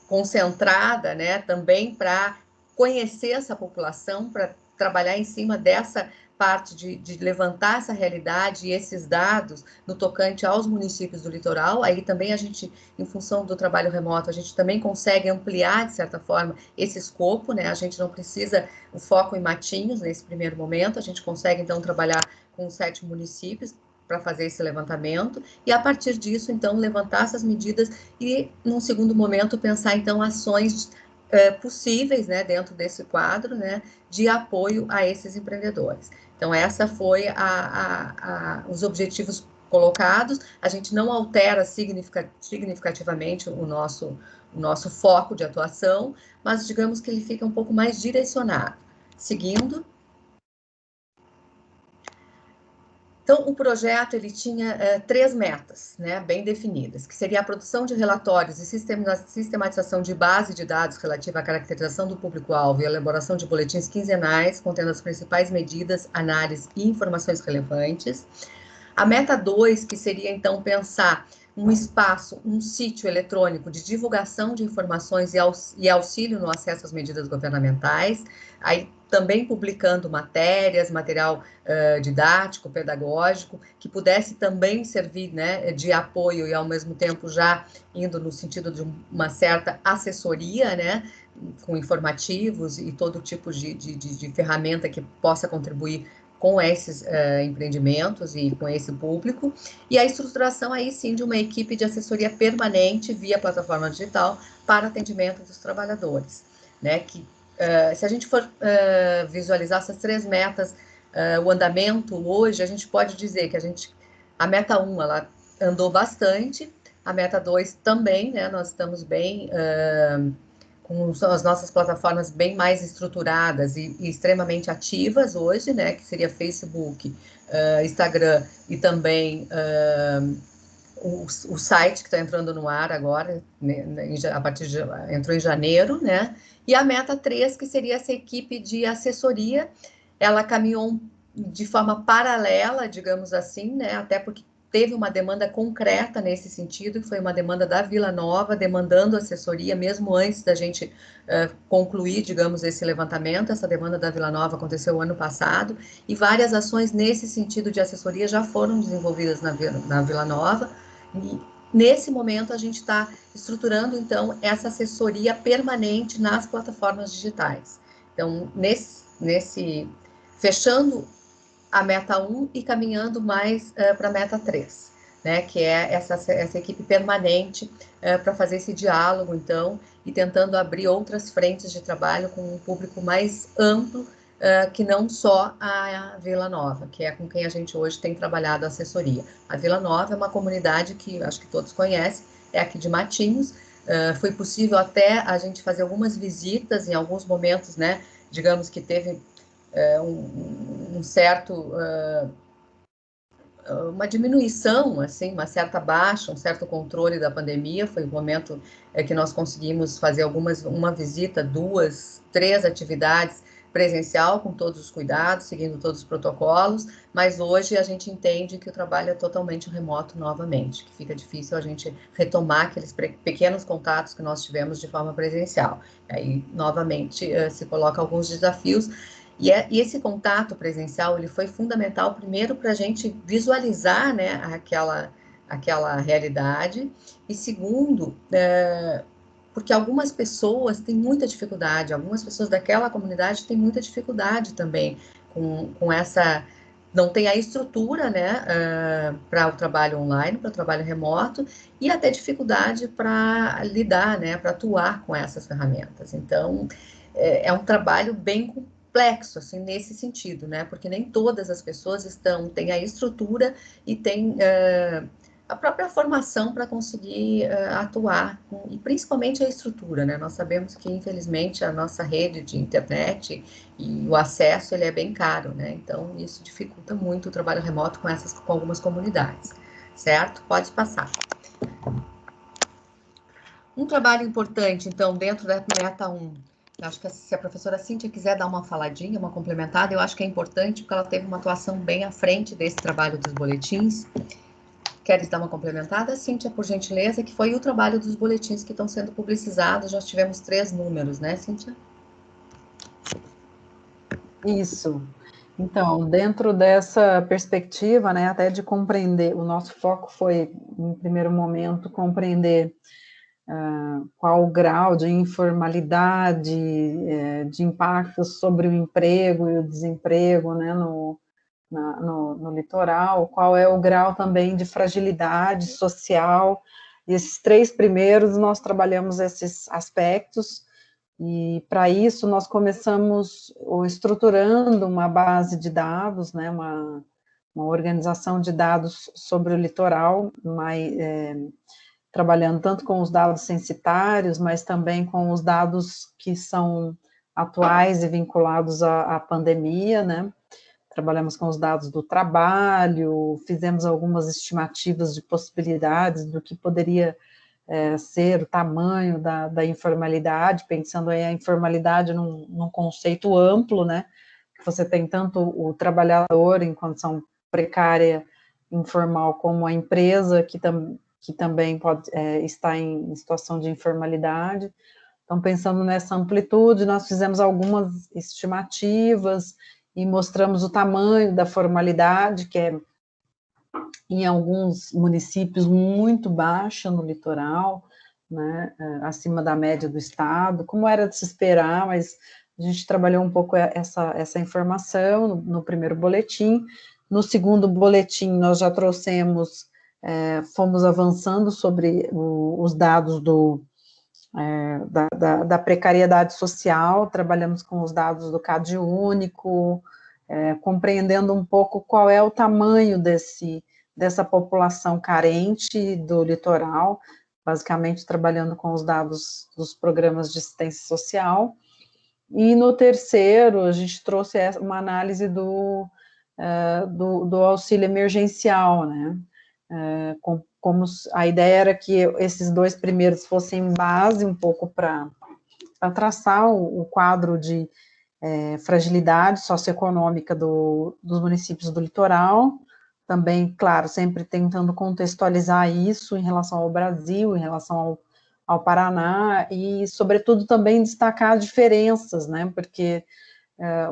concentrada, né, também para conhecer essa população, para trabalhar em cima dessa parte de levantar essa realidade e esses dados no tocante aos municípios do litoral. Aí também a gente, em função do trabalho remoto, a gente também consegue ampliar, de certa forma, esse escopo, né? A gente não precisa o foco em Matinhos nesse primeiro momento, a gente consegue, então, trabalhar com 7 municípios para fazer esse levantamento, e a partir disso, então, levantar essas medidas e, num segundo momento, pensar, então, ações possíveis, né, dentro desse quadro, né, de apoio a esses empreendedores. Então, essa foi os objetivos colocados. A gente não altera significativamente o nosso foco de atuação, mas digamos que ele fica um pouco mais direcionado. Seguindo. Então, o projeto ele tinha 3 metas, né, bem definidas, que seria a produção de relatórios e sistematização de base de dados relativa à caracterização do público-alvo e a elaboração de boletins quinzenais, contendo as principais medidas, análises e informações relevantes. A meta 2, que seria, então, pensar um espaço, um sítio eletrônico de divulgação de informações e auxílio no acesso às medidas governamentais, aí também publicando matérias, material didático, pedagógico, que pudesse também servir, né, de apoio e, ao mesmo tempo, já indo no sentido de uma certa assessoria, né, com informativos e todo tipo de ferramenta que possa contribuir com esses empreendimentos e com esse público, e a estruturação aí sim de uma equipe de assessoria permanente via plataforma digital para atendimento dos trabalhadores, né, que se a gente for visualizar essas 3 metas, o andamento hoje, a gente pode dizer que a meta 1, ela andou bastante, A meta 2 também, né, nós estamos bem com as nossas plataformas bem mais estruturadas e extremamente ativas hoje, né, que seria Facebook, Instagram e também o site que está entrando no ar agora, né, a partir de entrou em janeiro, né? E a meta 3, que seria essa equipe de assessoria, ela caminhou de forma paralela, digamos assim, né? Até porque teve uma demanda concreta nesse sentido, que foi uma demanda da Vila Nova, demandando assessoria, mesmo antes da gente concluir, digamos, esse levantamento. Essa demanda da Vila Nova aconteceu ano passado, e várias ações nesse sentido de assessoria já foram desenvolvidas na Vila Nova. E nesse momento a gente está estruturando, então, essa assessoria permanente nas plataformas digitais. Então, fechando a meta 1 e caminhando mais para a meta 3, né, que é essa equipe permanente para fazer esse diálogo, então, e tentando abrir outras frentes de trabalho com um público mais amplo, que não só a Vila Nova, que é com quem a gente hoje tem trabalhado a assessoria. A Vila Nova é uma comunidade que acho que todos conhecem, é aqui de Matinhos. Foi possível até a gente fazer algumas visitas em alguns momentos, né? Digamos que teve um certo uma diminuição, assim, uma certa baixa, um certo controle da pandemia. Foi o momento que nós conseguimos fazer uma visita, 2, 3 atividades presencial, com todos os cuidados, seguindo todos os protocolos, mas hoje a gente entende que o trabalho é totalmente remoto novamente, que fica difícil a gente retomar aqueles pequenos contatos que nós tivemos de forma presencial. Aí, novamente, se coloca alguns desafios. E esse contato presencial, ele foi fundamental, primeiro, para a gente visualizar, né, aquela realidade, e segundo, porque algumas pessoas têm muita dificuldade, algumas pessoas daquela comunidade têm muita dificuldade também com essa... Não tem a estrutura, né, para o trabalho online, para o trabalho remoto, e até dificuldade para lidar, né, para atuar com essas ferramentas. Então, é um trabalho bem complexo, assim, nesse sentido, né, porque nem todas as pessoas têm a estrutura e têm a própria formação para conseguir atuar, e principalmente a estrutura, né? Nós sabemos que, infelizmente, a nossa rede de internet e o acesso, ele é bem caro, né? Então, isso dificulta muito o trabalho remoto com algumas comunidades, certo? Pode passar. Um trabalho importante, então, dentro da meta 1, acho que se a professora Cíntia quiser dar uma faladinha, uma complementada, eu acho que é importante, porque ela teve uma atuação bem à frente desse trabalho dos boletins. Queres dar uma complementada, Cíntia, por gentileza, que foi o trabalho dos boletins que estão sendo publicizados, já tivemos 3 números, né, Cíntia? Isso. Então, dentro dessa perspectiva, né, até de compreender, o nosso foco foi, em primeiro momento, compreender qual o grau de informalidade, de impacto sobre o emprego e o desemprego, né, no litoral, qual é o grau também de fragilidade social. E esses 3 primeiros, nós trabalhamos esses aspectos, e para isso nós começamos estruturando uma base de dados, né, uma organização de dados sobre o litoral, trabalhando tanto com os dados censitários, mas também com os dados que são atuais e vinculados à pandemia, né? Trabalhamos com os dados do trabalho, fizemos algumas estimativas de possibilidades do que poderia ser o tamanho da informalidade, pensando aí a informalidade num conceito amplo, né, que você tem tanto o trabalhador em condição precária, informal, como a empresa que também pode estar em situação de informalidade. Então, pensando nessa amplitude, nós fizemos algumas estimativas e mostramos o tamanho da formalidade, que é, em alguns municípios, muito baixa no litoral, né, acima da média do estado, como era de se esperar, mas a gente trabalhou um pouco essa informação no primeiro boletim. No segundo boletim, nós já trouxemos, fomos avançando sobre os dados da precariedade social, trabalhamos com os dados do CadÚnico, compreendendo um pouco qual é o tamanho dessa população carente do litoral, basicamente trabalhando com os dados dos programas de assistência social. E no terceiro, a gente trouxe uma análise do auxílio emergencial, né? Como a ideia era que esses 2 primeiros fossem base um pouco para traçar o quadro de fragilidade socioeconômica dos municípios do litoral, também, claro, sempre tentando contextualizar isso em relação ao Brasil, em relação ao Paraná, e, sobretudo, também destacar diferenças, né, porque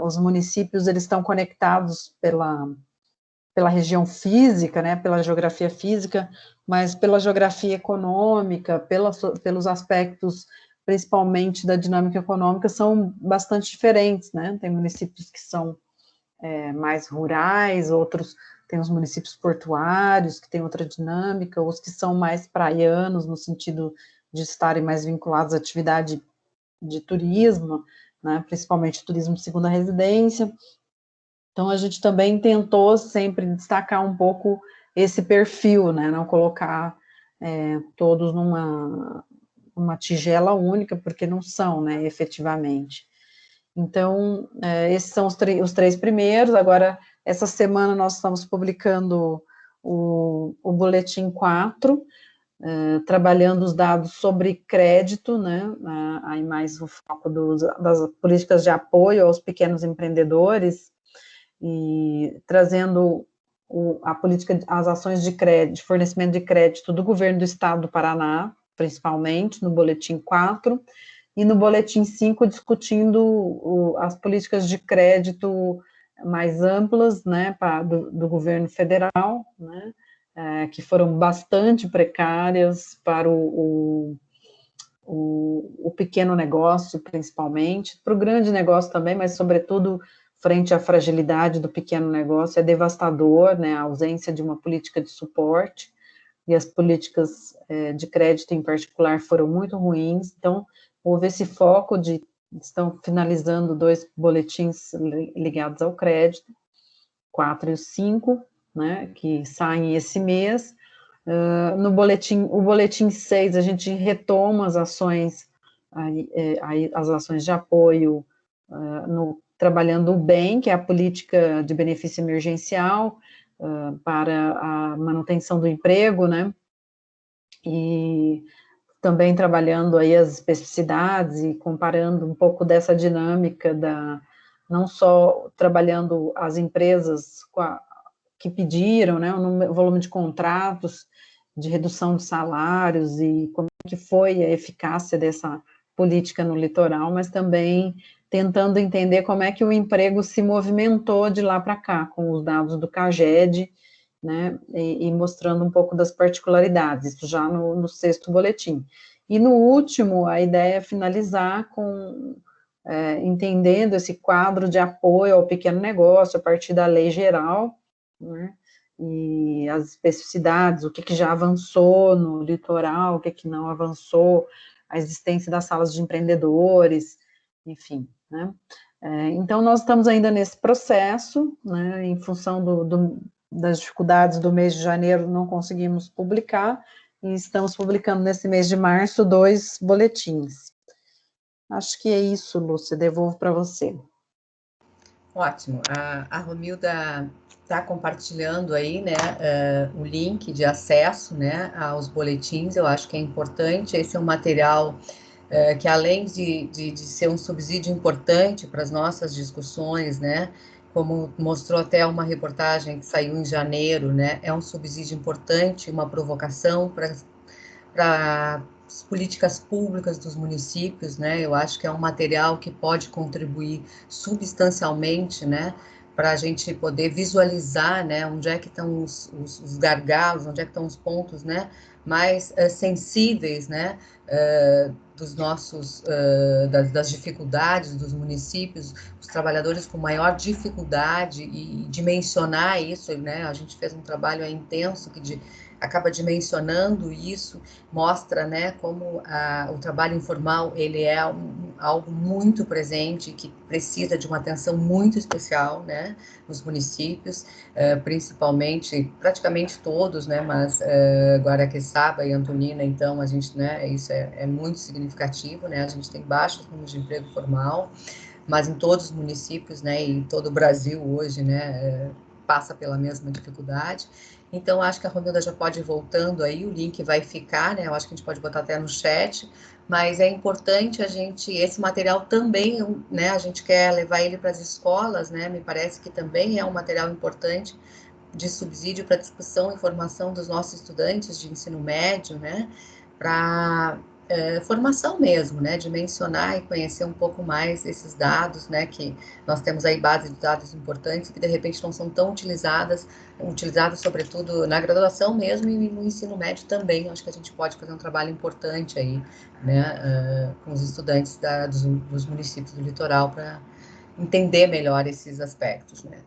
os municípios, eles estão conectados pela região física, né, pela geografia física, mas pela geografia econômica, pelos aspectos, principalmente da dinâmica econômica, são bastante diferentes, né, tem municípios que são mais rurais, outros tem os municípios portuários, que tem outra dinâmica, os que são mais praianos, no sentido de estarem mais vinculados à atividade de turismo, né, principalmente turismo de segunda residência. Então, a gente também tentou sempre destacar um pouco esse perfil, né, não colocar todos numa tigela única, porque não são, né, efetivamente. Então, esses são os 3 primeiros. Agora, essa semana nós estamos publicando o Boletim 4, trabalhando os dados sobre crédito, né, aí mais o foco das políticas de apoio aos pequenos empreendedores, e trazendo a política, as ações de crédito, de fornecimento de crédito do governo do estado do Paraná, principalmente, no Boletim 4, e no Boletim 5, discutindo as políticas de crédito mais amplas, né, do governo federal, né, que foram bastante precárias para o pequeno negócio, principalmente, para o grande negócio também, mas, sobretudo, frente à fragilidade do pequeno negócio, é devastador, né, a ausência de uma política de suporte, e as políticas de crédito, em particular, foram muito ruins. Então, houve esse foco estão finalizando 2 boletins ligados ao crédito, 4 e o 5, né, que saem esse mês. O boletim 6, a gente retoma as ações de apoio trabalhando o BEM, que é a política de benefício emergencial, para a manutenção do emprego, né, e também trabalhando aí as especificidades e comparando um pouco dessa dinâmica não só trabalhando as empresas que pediram, né, o volume de contratos, de redução de salários e como que foi a eficácia dessa política no litoral, mas também tentando entender como é que o emprego se movimentou de lá para cá, com os dados do CAGED, né, e mostrando um pouco das particularidades, isso já no 6º boletim. E no último, a ideia é finalizar com entendendo esse quadro de apoio ao pequeno negócio, a partir da lei geral, né, e as especificidades, o que já avançou no litoral, o que não avançou, a existência das salas de empreendedores, enfim, né. Então, nós estamos ainda nesse processo, né, em função das dificuldades do mês de janeiro, não conseguimos publicar, e estamos publicando nesse mês de março 2 boletins. Acho que é isso, Lúcia, devolvo para você. Ótimo, a Romilda está compartilhando aí, né, o link de acesso, né, aos boletins. Eu acho que é importante. Esse é um material que, além de ser um subsídio importante para as nossas discussões, né, como mostrou até uma reportagem que saiu em janeiro, né, é um subsídio importante, uma provocação para as políticas públicas dos municípios, né. Eu acho que é um material que pode contribuir substancialmente, né, para a gente poder visualizar, né, onde é que estão os gargalos, onde é que estão os pontos, né, mais sensíveis, né, dos nossos, das dificuldades dos municípios, os trabalhadores com maior dificuldade, e dimensionar isso, né, a gente fez um trabalho intenso que acaba dimensionando isso, mostra, né, como o trabalho informal, ele é algo muito presente, que precisa de uma atenção muito especial, né, nos municípios, principalmente, praticamente todos, né, mas Guaraqueçaba e Antonina, então, a gente, né, isso é muito significativo, né, a gente tem baixos números de emprego formal, mas em todos os municípios, né, e todo o Brasil hoje, né, passa pela mesma dificuldade. Então, acho que a Romilda já pode ir voltando aí, o link vai ficar, né, eu acho que a gente pode botar até no chat, mas é importante esse material também, né, a gente quer levar ele para as escolas, né, me parece que também é um material importante de subsídio para discussão e formação dos nossos estudantes de ensino médio, né, para formação mesmo, né, de mencionar e conhecer um pouco mais esses dados, né, que nós temos aí base de dados importantes que de repente não são tão utilizados sobretudo na graduação mesmo e no ensino médio também. Acho que a gente pode fazer um trabalho importante aí, né, com os estudantes dos municípios do litoral para entender melhor esses aspectos, né,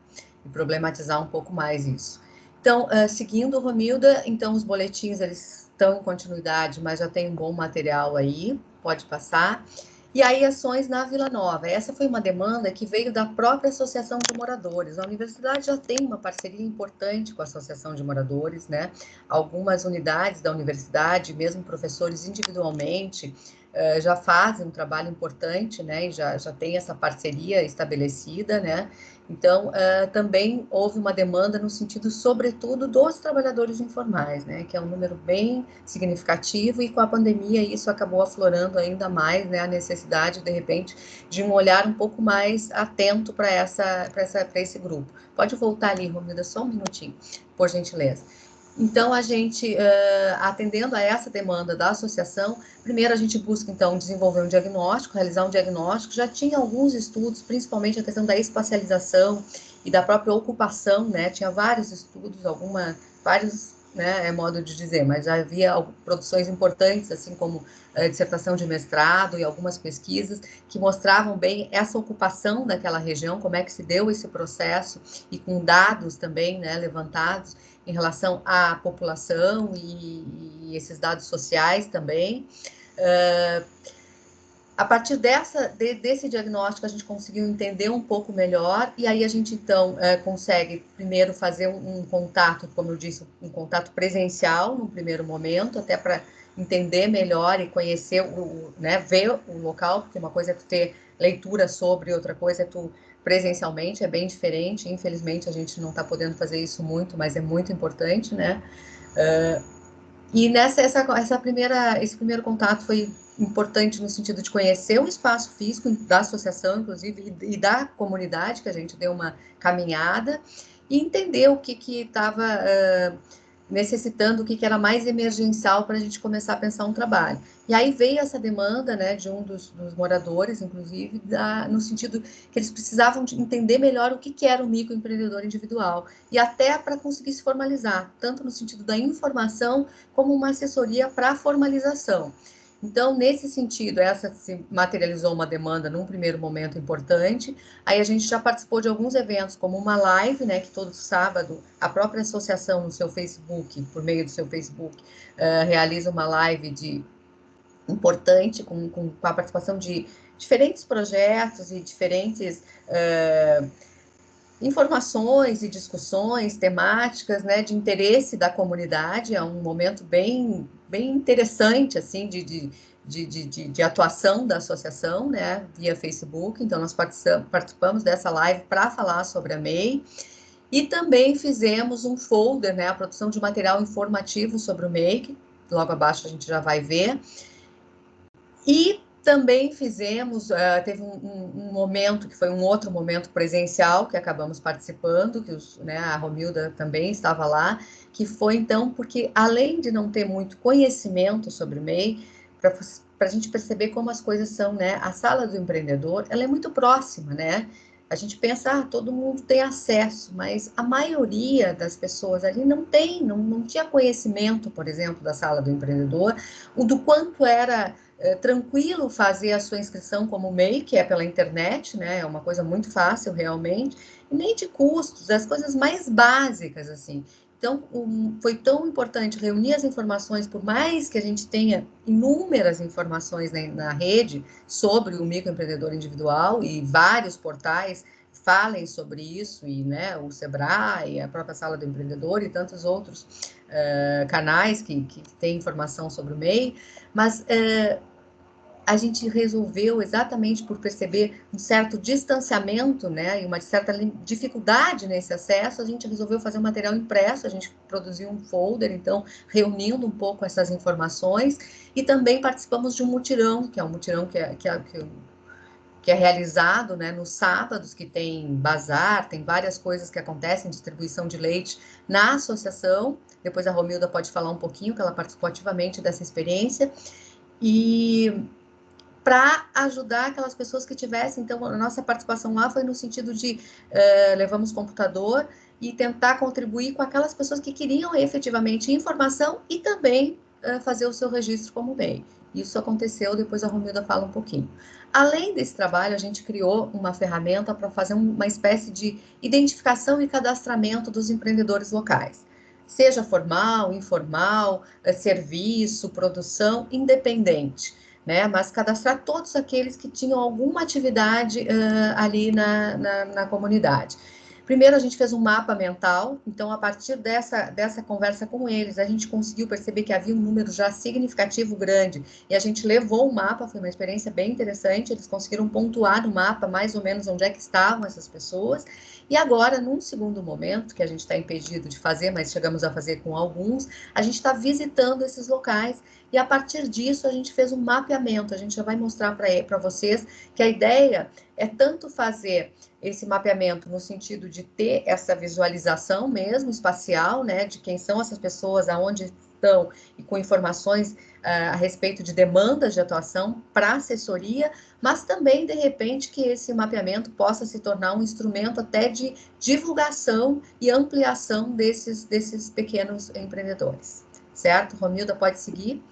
e problematizar um pouco mais isso. Então, seguindo, Romilda, então os boletins, eles estão em continuidade, mas já tem um bom material aí, pode passar. E aí, ações na Vila Nova. Essa foi uma demanda que veio da própria Associação de Moradores. A universidade já tem uma parceria importante com a Associação de Moradores, né? Algumas unidades da universidade, mesmo professores individualmente, já fazem um trabalho importante, né? E já tem essa parceria estabelecida, né? Então, também houve uma demanda no sentido, sobretudo, dos trabalhadores informais, né, que é um número bem significativo, e com a pandemia isso acabou aflorando ainda mais, né, a necessidade, de repente, de um olhar um pouco mais atento para esse grupo. Pode voltar ali, Romilda, só um minutinho, por gentileza. Então, a gente, atendendo a essa demanda da associação, primeiro a gente busca, então, desenvolver um diagnóstico, realizar um diagnóstico. Já tinha alguns estudos, principalmente a questão da espacialização e da própria ocupação, né? Tinha vários estudos, vários, né, é modo de dizer, mas já havia produções importantes, assim como dissertação de mestrado e algumas pesquisas que mostravam bem essa ocupação daquela região, como é que se deu esse processo, e com dados também, né, levantados em relação à população e esses dados sociais também. A partir desse diagnóstico, a gente conseguiu entender um pouco melhor, e aí a gente, então, consegue primeiro fazer um contato, como eu disse, um contato presencial no primeiro momento, até para entender melhor e conhecer, né, ver o local, porque uma coisa é tu ter leitura sobre, outra coisa é tu presencialmente, é bem diferente. Infelizmente, a gente não está podendo fazer isso muito, mas é muito importante, né? E esse primeiro contato foi importante no sentido de conhecer o espaço físico da associação, inclusive, e da comunidade, que a gente deu uma caminhada, e entender o que estava necessitando, o que era mais emergencial para a gente começar a pensar um trabalho. E aí veio essa demanda, né, de um dos moradores, inclusive, no sentido que eles precisavam de entender melhor o que era o microempreendedor individual, e até para conseguir se formalizar, tanto no sentido da informação, como uma assessoria para a formalização. Então, nesse sentido, essa se materializou uma demanda num primeiro momento importante. Aí a gente já participou de alguns eventos, como uma live, né, que todo sábado a própria associação no seu Facebook, por meio do seu Facebook, realiza uma live importante com a participação de diferentes projetos e diferentes informações e discussões temáticas, né, de interesse da comunidade. É um momento bem interessante, assim, de atuação da associação, né, via Facebook. Então, nós participamos dessa live para falar sobre a MEI, e também fizemos um folder, né, a produção de material informativo sobre o MEI, que logo abaixo a gente já vai ver. E também fizemos, teve um momento, que foi um outro momento presencial, que acabamos participando, que a Romilda também estava lá, que foi, então, porque além de não ter muito conhecimento sobre o MEI, para a gente perceber como as coisas são, né, a sala do empreendedor, ela é muito próxima, né, A gente pensa, todo mundo tem acesso, mas a maioria das pessoas ali não tem, não tinha conhecimento, por exemplo, da Sala do Empreendedor, do quanto era tranquilo fazer a sua inscrição como MEI, que é pela internet, né? É uma coisa muito fácil, realmente, e nem de custos, as coisas mais básicas, assim. Então, foi tão importante reunir as informações, por mais que a gente tenha inúmeras informações na rede sobre o microempreendedor individual e vários portais falem sobre isso, e né, o Sebrae, a própria Sala do Empreendedor e tantos outros canais que têm informação sobre o MEI, mas a gente resolveu, exatamente por perceber um certo distanciamento, né, e uma certa dificuldade nesse acesso, a gente resolveu fazer um material impresso, a gente produziu um folder, então, reunindo um pouco essas informações, e também participamos de um mutirão, que é um mutirão que é realizado, né, nos sábados, que tem bazar, tem várias coisas que acontecem, distribuição de leite na associação. Depois a Romilda pode falar um pouquinho, que ela participou ativamente dessa experiência, e para ajudar aquelas pessoas que tivessem. Então, a nossa participação lá foi no sentido de levamos computador e tentar contribuir com aquelas pessoas que queriam efetivamente informação e também fazer o seu registro como MEI. Isso aconteceu, depois a Romilda fala um pouquinho. Além desse trabalho, a gente criou uma ferramenta para fazer uma espécie de identificação e cadastramento dos empreendedores locais. Seja formal, informal, serviço, produção, independente. Né, mas cadastrar todos aqueles que tinham alguma atividade ali na comunidade. Primeiro, a gente fez um mapa mental, então, a partir dessa conversa com eles, a gente conseguiu perceber que havia um número já significativo grande, e a gente levou o mapa, foi uma experiência bem interessante, eles conseguiram pontuar no mapa mais ou menos onde é que estavam essas pessoas, e agora, num segundo momento, que a gente está impedido de fazer, mas chegamos a fazer com alguns, a gente está visitando esses locais, e a partir disso a gente fez um mapeamento, a gente já vai mostrar para vocês que a ideia é tanto fazer esse mapeamento no sentido de ter essa visualização mesmo, espacial, né, de quem são essas pessoas, aonde estão, e com informações a respeito de demandas de atuação para assessoria, mas também, de repente, que esse mapeamento possa se tornar um instrumento até de divulgação e ampliação desses pequenos empreendedores. Certo? Romilda, pode seguir.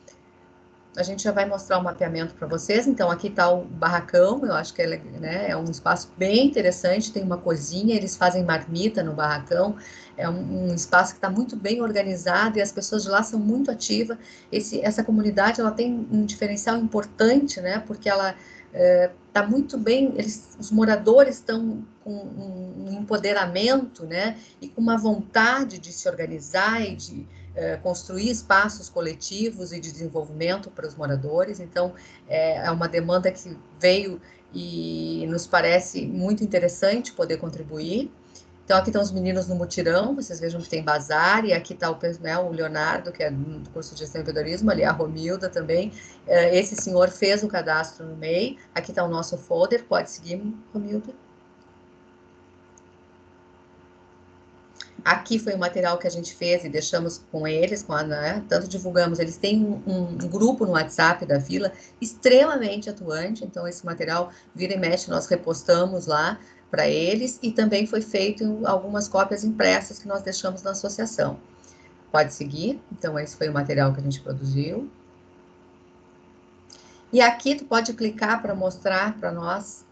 A gente já vai mostrar o mapeamento para vocês. Então, aqui está o barracão, eu acho que é um espaço bem interessante, tem uma cozinha, eles fazem marmita no barracão, é um espaço que está muito bem organizado e as pessoas de lá são muito ativas. Essa comunidade, ela tem um diferencial importante, né, porque ela está muito bem, os moradores estão com um empoderamento, né, e com uma vontade de se organizar e de construir espaços coletivos e de desenvolvimento para os moradores. Então, é uma demanda que veio e nos parece muito interessante poder contribuir. Então, aqui estão os meninos no mutirão, vocês vejam que tem bazar, e aqui está o Leonardo, que é do curso de gestão e empreendedorismo, ali a Romilda também. Esse senhor fez o cadastro no MEI, aqui está o nosso folder, pode seguir, Romilda. Aqui foi o material que a gente fez e deixamos com eles, tanto divulgamos, eles têm um grupo no WhatsApp da Vila extremamente atuante, então esse material vira e mexe, nós repostamos lá para eles, e também foi feito algumas cópias impressas que nós deixamos na associação. Pode seguir, então esse foi o material que a gente produziu. E aqui tu pode clicar para mostrar para nós,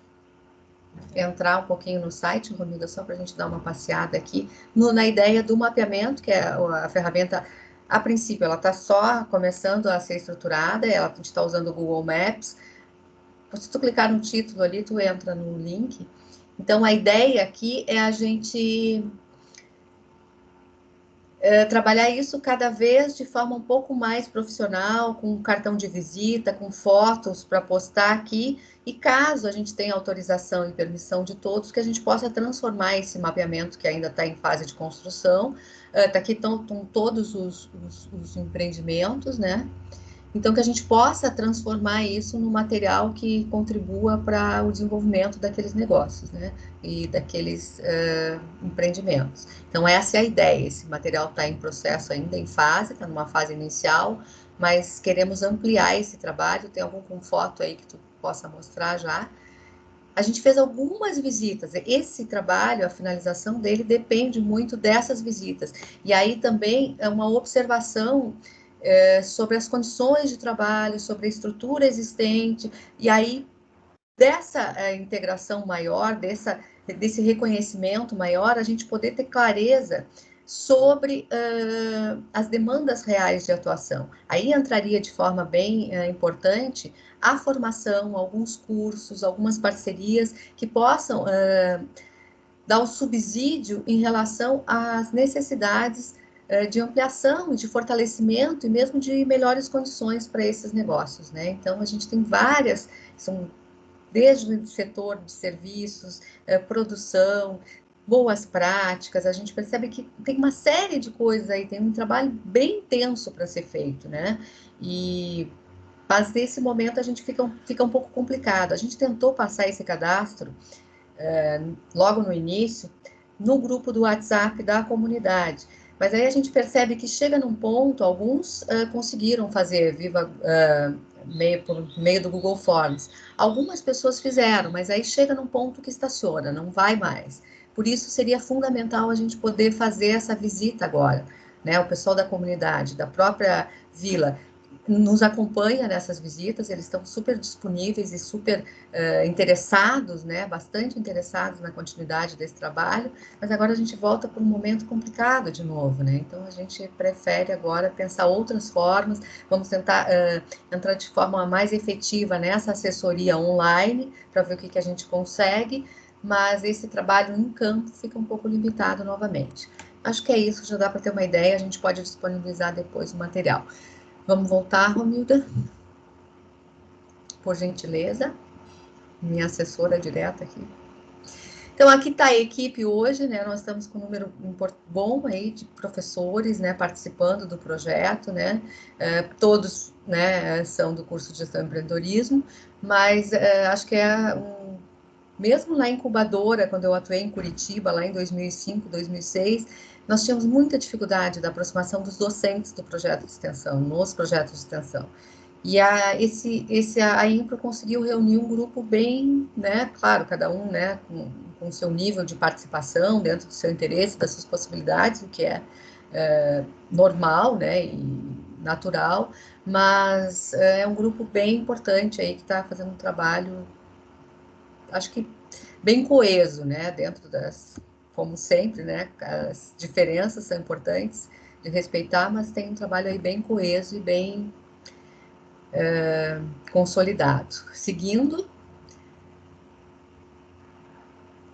entrar um pouquinho no site, Romilda, só para a gente dar uma passeada aqui, na ideia do mapeamento, que é a ferramenta, a princípio, ela está só começando a ser estruturada, a gente está usando o Google Maps. Se tu clicar no título ali, tu entra no link. Então, a ideia aqui é a gente trabalhar isso cada vez de forma um pouco mais profissional, com cartão de visita, com fotos para postar aqui, e caso a gente tenha autorização e permissão de todos, que a gente possa transformar esse mapeamento que ainda está em fase de construção. Aqui estão todos os empreendimentos, né? Então, que a gente possa transformar isso num material que contribua para o desenvolvimento daqueles negócios, né? E daqueles empreendimentos. Então, essa é a ideia. Esse material está em processo ainda, em fase, está numa fase inicial, mas queremos ampliar esse trabalho. Tem algum com foto aí que tu possa mostrar já? a gente fez algumas visitas. Esse trabalho, a finalização dele, depende muito dessas visitas. E aí também é uma observação sobre as condições de trabalho, sobre a estrutura existente, e aí dessa integração maior, desse reconhecimento maior, a gente poder ter clareza sobre as demandas reais de atuação. Aí entraria de forma bem importante a formação, alguns cursos, algumas parcerias que possam dar um subsídio em relação às necessidades de ampliação, de fortalecimento e mesmo de melhores condições para esses negócios, né? Então, a gente tem várias, são desde o setor de serviços, produção, boas práticas, a gente percebe que tem uma série de coisas aí, tem um trabalho bem intenso para ser feito, né? Mas nesse momento a gente fica um pouco complicado. A gente tentou passar esse cadastro logo no início no grupo do WhatsApp da comunidade, mas aí a gente percebe que chega num ponto, alguns conseguiram fazer por meio do Google Forms. Algumas pessoas fizeram, mas aí chega num ponto que estaciona, não vai mais. Por isso, seria fundamental a gente poder fazer essa visita agora, né? O pessoal da comunidade, da própria vila, nos acompanha nessas visitas, eles estão super disponíveis e super interessados, né? Bastante interessados na continuidade desse trabalho, mas agora a gente volta para um momento complicado de novo, né? Então, a gente prefere agora pensar outras formas, vamos tentar entrar de forma mais efetiva nessa assessoria online, para ver o que a gente consegue, mas esse trabalho em campo fica um pouco limitado novamente. Acho que é isso, já dá para ter uma ideia, a gente pode disponibilizar depois o material. Vamos voltar, Romilda? Por gentileza. Minha assessora direta aqui. Então, aqui está a equipe hoje, né? Nós estamos com um número bom aí de professores, né, participando do projeto, né? Todos, né, são do curso de Gestão e Empreendedorismo, mas acho que mesmo na incubadora, quando eu atuei em Curitiba, lá em 2005, 2006, nós tínhamos muita dificuldade da aproximação dos docentes do projeto de extensão, nos projetos de extensão. E a Impro conseguiu reunir um grupo bem, né, claro, cada um, né, com o seu nível de participação, dentro do seu interesse, das suas possibilidades, o que é normal, né, e natural, mas é um grupo bem importante aí que está fazendo um trabalho, acho que bem coeso, né, dentro como sempre, né, as diferenças são importantes de respeitar, mas tem um trabalho aí bem coeso e bem consolidado. Seguindo,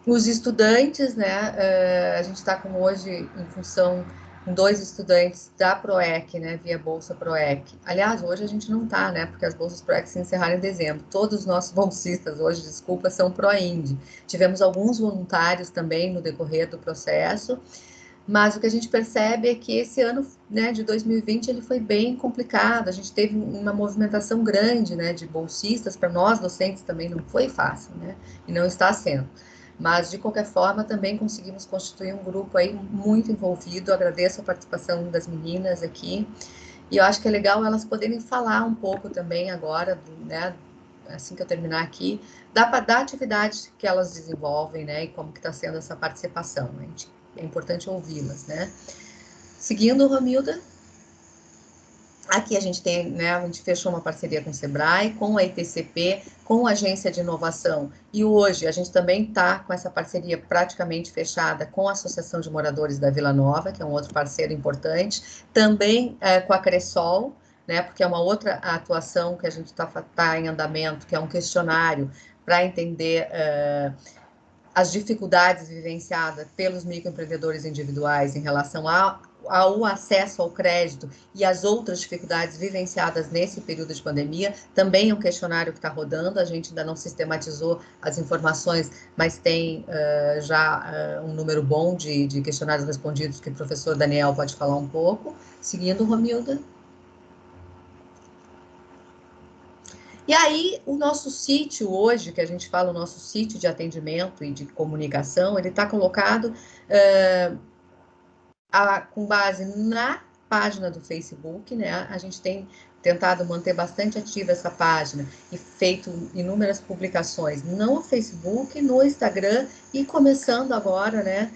os estudantes, né, a gente está com hoje, em função, com 2 estudantes da PROEC, né, via Bolsa PROEC. Aliás, hoje a gente não está, né, porque as bolsas PROEC se encerraram em dezembro. Todos os nossos bolsistas hoje, desculpa, são PROIND. Tivemos alguns voluntários também no decorrer do processo, mas o que a gente percebe é que esse ano, né, de 2020, ele foi bem complicado, a gente teve uma movimentação grande, né, de bolsistas, para nós docentes também não foi fácil, né, e não está sendo. Mas, de qualquer forma, também conseguimos constituir um grupo aí muito envolvido, agradeço a participação das meninas aqui, e eu acho que é legal elas poderem falar um pouco também agora, né, assim que eu terminar aqui, da atividade que elas desenvolvem, né, e como que está sendo essa participação, né? É importante ouvi-las, né? Seguindo, Romilda, aqui a gente tem, né, a gente fechou uma parceria com o Sebrae, com a ITCP, com a Agência de Inovação, e hoje a gente também está com essa parceria praticamente fechada com a Associação de Moradores da Vila Nova, que é um outro parceiro importante, também com a Cressol, né, porque é uma outra atuação que a gente está em andamento, que é um questionário para entender as dificuldades vivenciadas pelos microempreendedores individuais em relação ao acesso ao crédito e as outras dificuldades vivenciadas nesse período de pandemia. Também é um questionário que está rodando, a gente ainda não sistematizou as informações, mas tem já um número bom de questionários respondidos que o professor Daniel pode falar um pouco. Seguindo, Romilda. E aí, o nosso sítio hoje, que a gente fala, o nosso sítio de atendimento e de comunicação, ele está colocado com base página do Facebook, né? A gente tem tentado manter bastante ativa essa página e feito inúmeras publicações no Facebook, no Instagram e começando agora, né?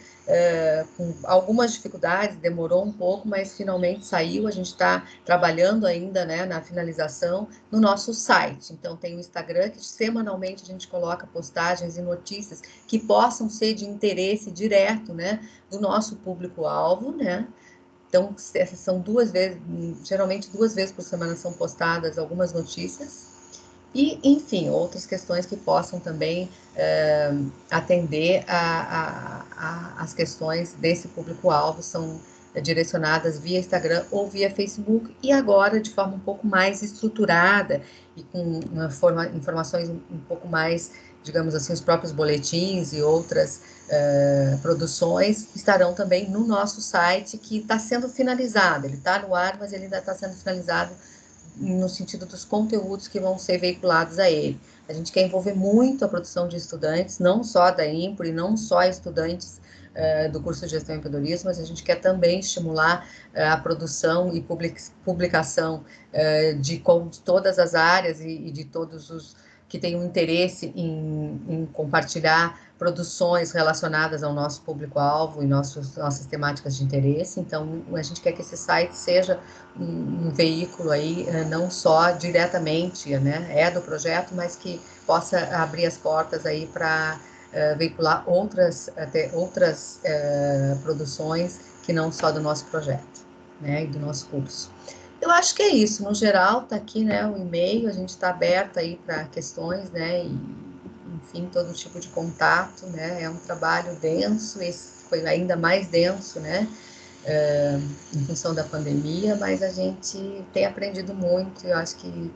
Com algumas dificuldades, demorou um pouco, mas finalmente saiu. A gente está trabalhando ainda, né, na finalização no nosso site. Então, tem o Instagram, que semanalmente a gente coloca postagens e notícias que possam ser de interesse direto, né, do nosso público-alvo, né? Então, essas são 2 vezes, geralmente 2 vezes por semana são postadas algumas notícias. E, enfim, outras questões que possam também atender as questões desse público-alvo são direcionadas via Instagram ou via Facebook, e agora de forma um pouco mais estruturada e com informações um pouco mais, digamos assim, os próprios boletins e outras produções estarão também no nosso site, que está sendo finalizado. Ele está no ar, mas ele ainda está sendo finalizado no sentido dos conteúdos que vão ser veiculados a ele. A gente quer envolver muito a produção de estudantes, não só da IMPRO e não só estudantes do curso de Gestão e Empreendedorismo, mas a gente quer também estimular a produção e publicação de todas as áreas e de todos os que têm um interesse em compartilhar produções relacionadas ao nosso público-alvo e nossas temáticas de interesse. Então, a gente quer que esse site seja um veículo aí, não só diretamente, né, do projeto, mas que possa abrir as portas aí para veicular outras produções que não só do nosso projeto, né, e do nosso curso. Eu acho que é isso, no geral, tá aqui, né, o e-mail, a gente está aberto aí para questões, né, e, enfim, todo tipo de contato, né, é um trabalho denso, esse foi ainda mais denso, né, em função da pandemia, mas a gente tem aprendido muito, e eu acho que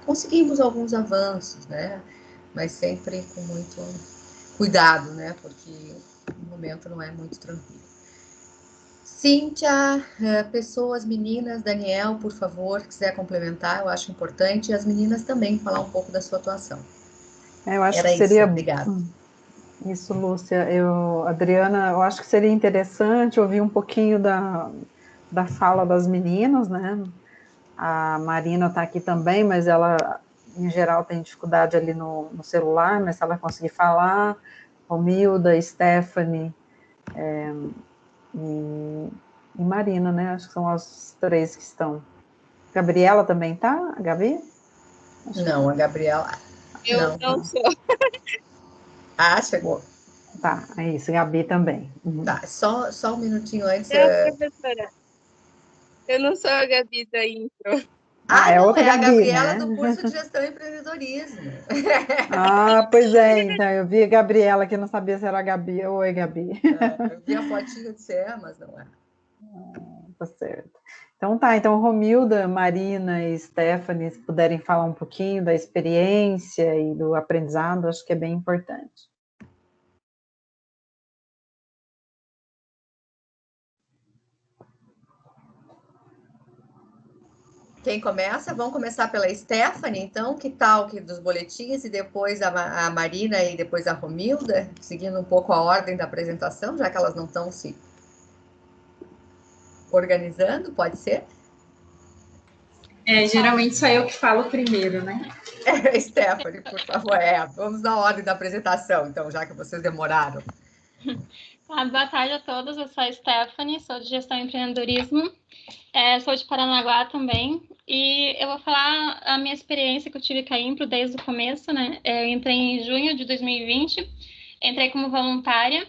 conseguimos alguns avanços, né, mas sempre com muito cuidado, né, porque o momento não é muito tranquilo. Cíntia, pessoas, meninas, Daniel, por favor, quiser complementar, eu acho importante, e as meninas também falar um pouco da sua atuação. Eu acho Era que seria... isso, obrigada. Isso, Lúcia. Adriana, eu acho que seria interessante ouvir um pouquinho da fala das meninas, né? A Marina está aqui também, mas ela, em geral, tem dificuldade ali no celular, mas se ela conseguir falar, Romilda, Stephanie e Marina, né? Acho que são as 3 que estão. Gabriela também tá? A Gabi? Não, a Gabriela... Eu não sou. Ah, chegou. Tá, é isso, Gabi também. Tá, só um minutinho antes. Professora, eu não sou a Gabi da Intro. É não, outra é a Gabi, Gabriela né? do curso de Gestão e Empreendedorismo. Pois é, então, eu vi a Gabriela que não sabia se era a Gabi. Oi, Gabi. Eu vi a fotinho de ser, mas não é. Tá certo. Então Romilda, Marina e Stephanie, se puderem falar um pouquinho da experiência e do aprendizado, acho que é bem importante. Quem começa? Vamos começar pela Stephanie, então, que tal que dos boletins, e depois a Marina e depois a Romilda, seguindo um pouco a ordem da apresentação, já que elas não estão se organizando, pode ser? Geralmente sou eu que falo primeiro, né? Stephanie, por favor, vamos na ordem da apresentação, então, já que vocês demoraram. Boa tarde a todos, eu sou a Stephanie, sou de Gestão e Empreendedorismo, sou de Paranaguá também, e eu vou falar a minha experiência que eu tive com a Impro desde o começo, né? Eu entrei em junho de 2020, entrei como voluntária,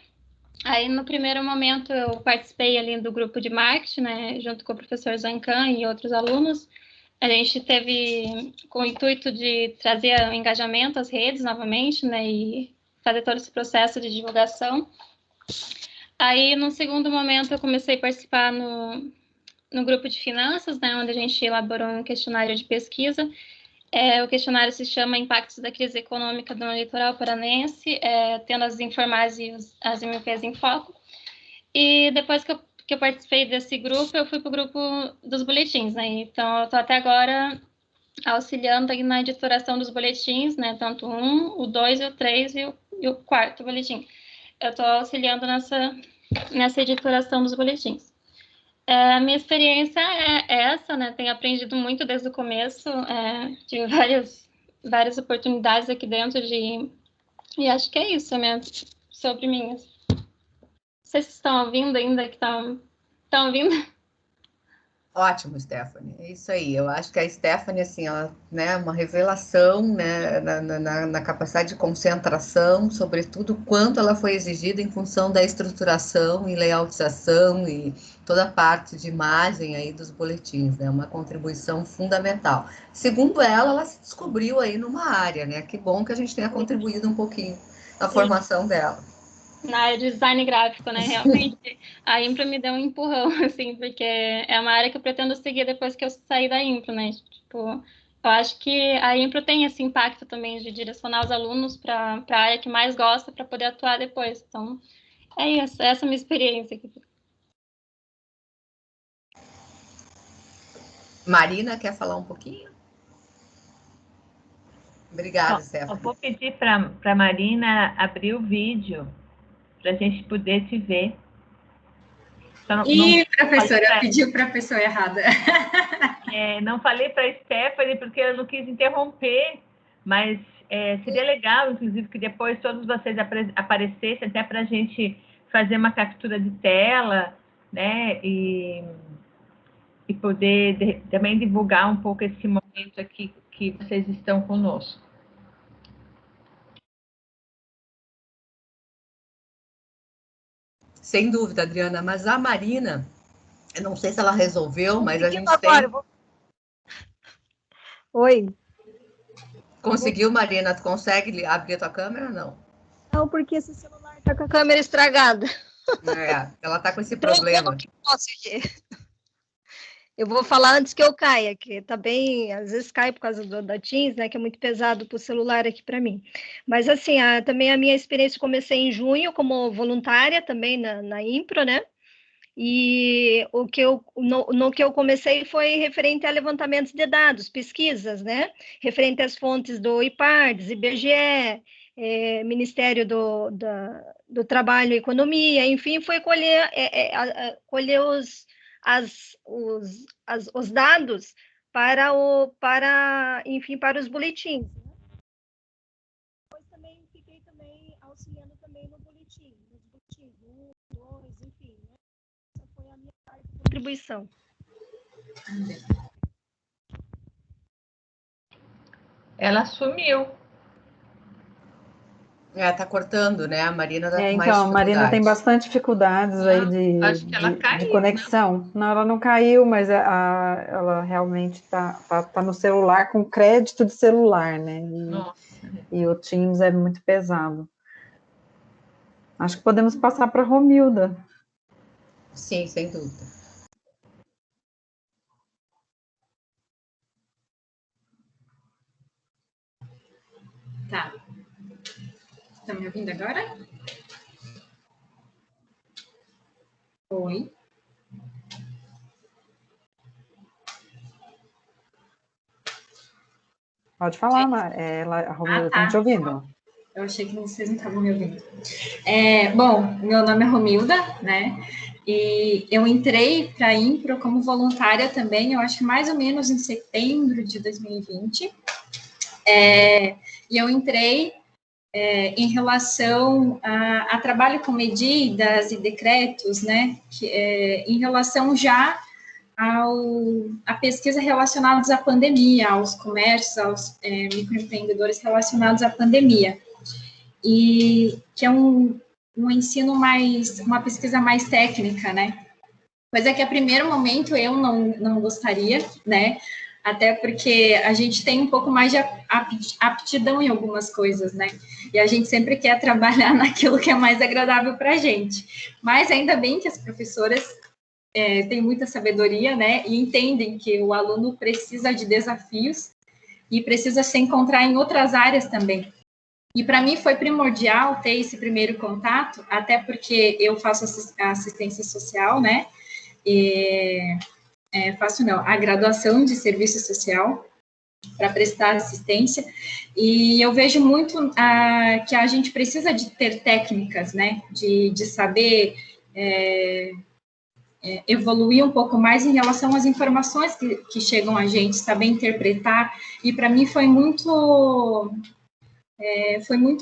aí no primeiro momento eu participei ali do grupo de marketing, né, junto com o professor Zancan e outros alunos. A gente teve com o intuito de trazer o engajamento às redes novamente, né, e fazer todo esse processo de divulgação. Aí, no segundo momento, eu comecei a participar no grupo de finanças, né, onde a gente elaborou um questionário de pesquisa. O questionário se chama Impactos da Crise Econômica no Litoral Paranense, tendo as informais e as MPs em foco. E depois que eu participei desse grupo, eu fui para o grupo dos boletins, né? Então, eu estou até agora auxiliando aí na editoração dos boletins, né? Tanto o 2, o 3 e o 4º boletim. Eu estou auxiliando nessa editoração dos boletins. A minha experiência é essa, né? Tenho aprendido muito desde o começo, tive várias oportunidades aqui dentro e acho que é isso mesmo, sobre mim. Não sei se estão ouvindo ainda, que estão ouvindo. Ótimo, Stephanie. É isso aí. Eu acho que a Stephanie, assim, ela, né, uma revelação, né, na capacidade de concentração, sobretudo quanto ela foi exigida em função da estruturação e layoutização e toda a parte de imagem aí dos boletins, né, uma contribuição fundamental. Segundo ela, ela se descobriu aí numa área, né, que bom que a gente tenha contribuído um pouquinho na formação dela. Na área de design gráfico, né? Realmente, a Impro me deu um empurrão, assim, porque é uma área que eu pretendo seguir depois que eu sair da Impro, né? Tipo, eu acho que a Impro tem esse impacto também de direcionar os alunos para a área que mais gosta para poder atuar depois. Então, é isso, essa é a minha experiência aqui. Marina, quer falar um pouquinho? Obrigada, Stephanie. Eu vou pedir para a Marina abrir o vídeo para a gente poder te ver. Professora, pediu para a pessoa errada. Não falei para a Stephanie porque eu não quis interromper, mas seria legal, inclusive, que depois todos vocês aparecessem até para a gente fazer uma captura de tela, né, e poder também divulgar um pouco esse momento aqui que vocês estão conosco. Sem dúvida, Adriana, mas a Marina, eu não sei se ela resolveu, mas a gente tem... Oi. Conseguiu, Marina? Tu consegue abrir a tua câmera ou não? Não, porque esse celular tá com a câmera estragada. Ela tá com esse problema. Eu vou falar antes que eu caia, que tá bem, às vezes cai por causa da Teams, né, que é muito pesado pro celular aqui para mim. Mas assim, também a minha experiência, comecei em junho como voluntária também na Impro, né? E no que eu comecei foi referente a levantamentos de dados, pesquisas, né? Referente às fontes do IPARDES, IBGE, Ministério do Trabalho e Economia, enfim, foi colher os dados enfim, para os boletins. Depois também fiquei auxiliando também no boletim, nos boletins 1, 2, enfim, né? Essa foi a minha parte de contribuição. Ela sumiu. Tá cortando, né? A Marina tá com mais Então, dificuldade. a Marina tem bastante dificuldades aí acho que ela caiu, de conexão. Né? Não, ela não caiu, mas ela realmente tá no celular com crédito de celular, né? E o Teams é muito pesado. Acho que podemos passar para a Romilda. Sim, sem dúvida. Tá. Estão me ouvindo agora? Oi. Pode falar, a Romilda está te ouvindo. Eu achei que vocês não estavam me ouvindo. Bom, meu nome é Romilda, né? E eu entrei para a Impro como voluntária também, eu acho que mais ou menos em setembro de 2020. E eu entrei em relação a trabalho com medidas e decretos, né? Em relação já a pesquisa relacionadas à pandemia, aos comércios, aos microempreendedores relacionados à pandemia. E que é um ensino uma pesquisa mais técnica, né? Coisa que a primeiro momento eu não gostaria, né? Até porque a gente tem um pouco mais de aptidão em algumas coisas, né? E a gente sempre quer trabalhar naquilo que é mais agradável para a gente. Mas ainda bem que as professoras têm muita sabedoria, né? E entendem que o aluno precisa de desafios e precisa se encontrar em outras áreas também. E para mim foi primordial ter esse primeiro contato, até porque eu faço assistência social, né? A graduação de serviço social para prestar assistência, e eu vejo muito que a gente precisa de ter técnicas, né? De saber evoluir um pouco mais em relação às informações que chegam a gente, saber interpretar, e para mim foi muito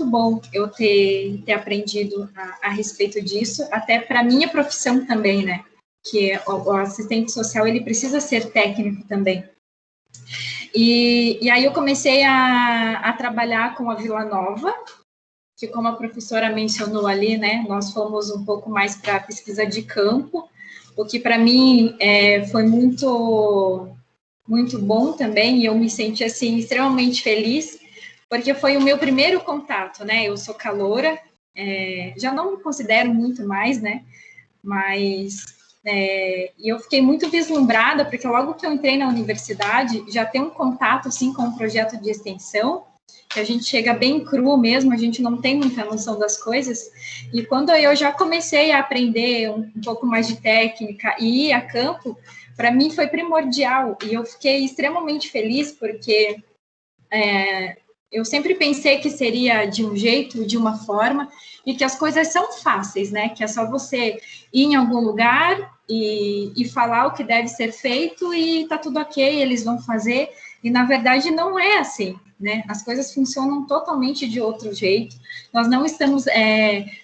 bom eu ter aprendido a respeito disso, até para a minha profissão também, né, que o assistente social, ele precisa ser técnico também. E aí eu comecei a trabalhar com a Vila Nova, que como a professora mencionou ali, né, nós fomos um pouco mais para a pesquisa de campo, o que para mim foi muito bom também, e eu me senti, assim, extremamente feliz, porque foi o meu primeiro contato, né, eu sou caloura, já não me considero muito mais, né, mas e eu fiquei muito vislumbrada, porque logo que eu entrei na universidade, já tem um contato, assim, com um projeto de extensão, que a gente chega bem cru mesmo, a gente não tem muita noção das coisas, e quando eu já comecei a aprender um pouco mais de técnica e ir a campo, para mim foi primordial, e eu fiquei extremamente feliz, porque eu sempre pensei que seria de um jeito, de uma forma, e que as coisas são fáceis, né, que é só você ir em algum lugar e falar o que deve ser feito, e tá tudo ok, eles vão fazer, e na verdade não é assim, né? As coisas funcionam totalmente de outro jeito. Nós não estamos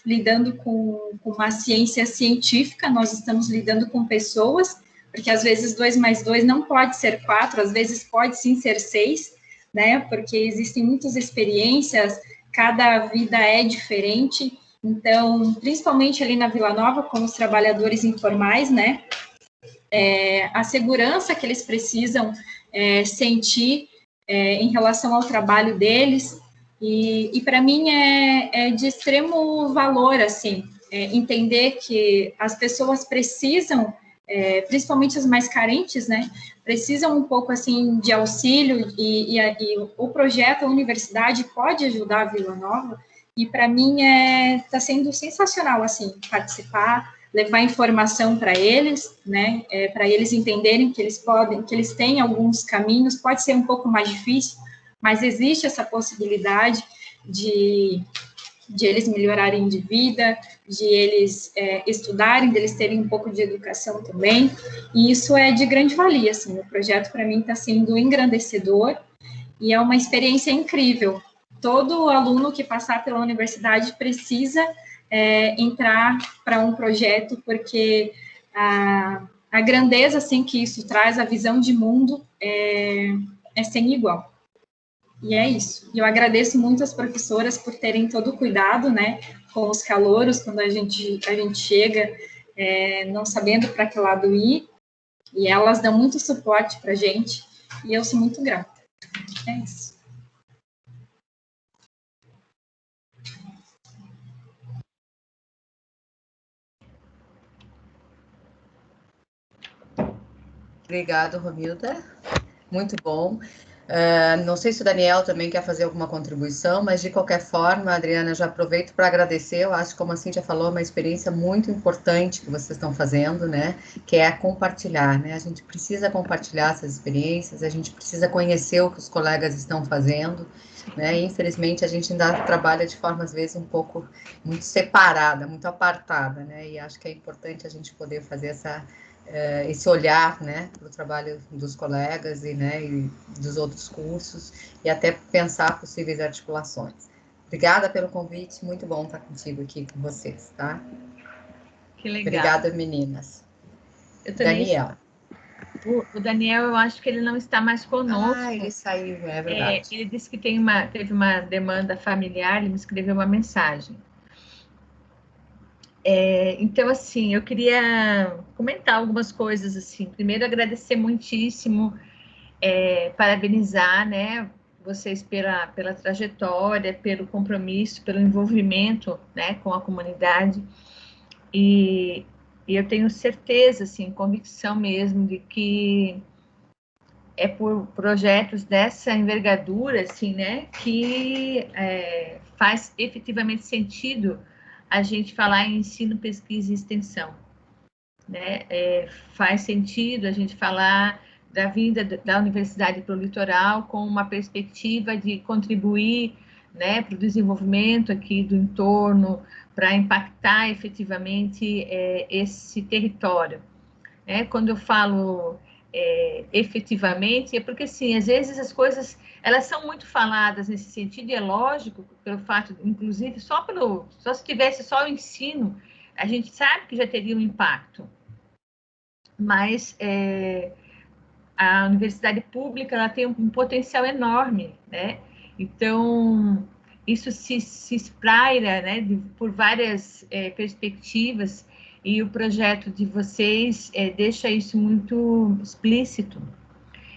lidando com uma ciência científica, nós estamos lidando com pessoas, porque às vezes 2 mais 2 não pode ser 4, às vezes pode sim ser 6, né? Porque existem muitas experiências, cada vida é diferente. Então, principalmente ali na Vila Nova, com os trabalhadores informais, né? A segurança que eles precisam sentir em relação ao trabalho deles, e para mim é de extremo valor, assim, entender que as pessoas precisam, principalmente as mais carentes, né, precisam um pouco, assim, de auxílio, e o projeto, a universidade pode ajudar a Vila Nova, e para mim está sendo sensacional, assim, participar, levar informação para eles, né, para eles entenderem que eles podem, que eles têm alguns caminhos, pode ser um pouco mais difícil, mas existe essa possibilidade de eles melhorarem de vida, de eles estudarem, de eles terem um pouco de educação também, e isso é de grande valia, assim, o projeto para mim está sendo engrandecedor, e é uma experiência incrível. Todo aluno que passar pela universidade precisa entrar para um projeto, porque a grandeza, assim, que isso traz, a visão de mundo é sem igual. E é isso. E eu agradeço muito as professoras por terem todo o cuidado, né, com os calouros, quando a gente chega não sabendo para que lado ir, e elas dão muito suporte para a gente, e eu sou muito grata. É isso. Obrigado, Romilda. Muito bom. Não sei se o Daniel também quer fazer alguma contribuição, mas de qualquer forma, Adriana, já aproveito para agradecer. Eu acho que, como a Cíntia falou, é uma experiência muito importante que vocês estão fazendo, né? Que é compartilhar, né? A gente precisa compartilhar essas experiências, a gente precisa conhecer o que os colegas estão fazendo, né? E, infelizmente, a gente ainda trabalha de forma, às vezes, um pouco muito separada, muito apartada, né? E acho que é importante a gente poder fazer esse olhar, né, para o trabalho dos colegas né, e dos outros cursos, e até pensar possíveis articulações. Obrigada pelo convite, muito bom estar contigo aqui com vocês, tá? Que legal. Obrigada, meninas. Daniel. O Daniel, eu acho que ele não está mais conosco. Ele saiu, é verdade. Ele disse que teve uma demanda familiar, ele me escreveu uma mensagem. Então, assim, eu queria comentar algumas coisas, assim. Primeiro, agradecer muitíssimo, parabenizar, né, vocês pela trajetória, pelo compromisso, pelo envolvimento, né, com a comunidade. E eu tenho certeza, assim, convicção mesmo de que é por projetos dessa envergadura, assim, né, que faz efetivamente sentido a gente falar em ensino, pesquisa e extensão, né? Faz sentido a gente falar da vinda da universidade para o litoral com uma perspectiva de contribuir, né, para o desenvolvimento aqui do entorno, para impactar efetivamente esse território, né? Quando eu falo efetivamente, é porque, assim, às vezes as coisas, elas são muito faladas nesse sentido, e é lógico, pelo fato, inclusive, só se tivesse só o ensino, a gente sabe que já teria um impacto, mas a universidade pública, ela tem um potencial enorme, né? Então, isso se espraia, né, por várias perspectivas, e o projeto de vocês deixa isso muito explícito.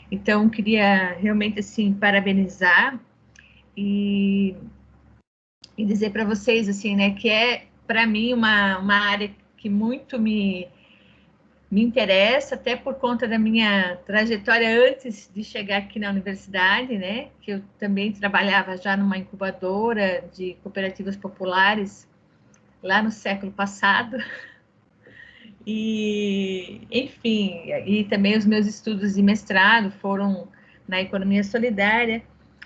Então, queria realmente, assim, parabenizar e dizer para vocês, assim, né, que para mim, uma área que muito me interessa, até por conta da minha trajetória antes de chegar aqui na universidade, né? Que eu também trabalhava já numa incubadora de cooperativas populares lá no século passado. E, enfim, e também os meus estudos de mestrado foram na economia solidária.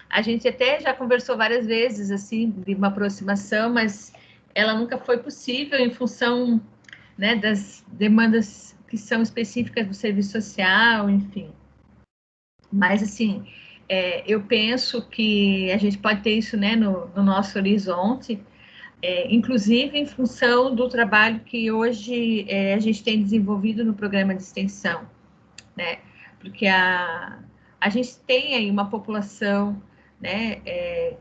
A gente até já conversou várias vezes, assim, de uma aproximação, mas ela nunca foi possível em função, né, das demandas que são específicas do serviço social, enfim. Mas, assim, eu penso que a gente pode ter isso, né, no nosso horizonte, inclusive em função do trabalho que hoje a gente tem desenvolvido no programa de extensão, né? Porque a gente tem aí uma população, né,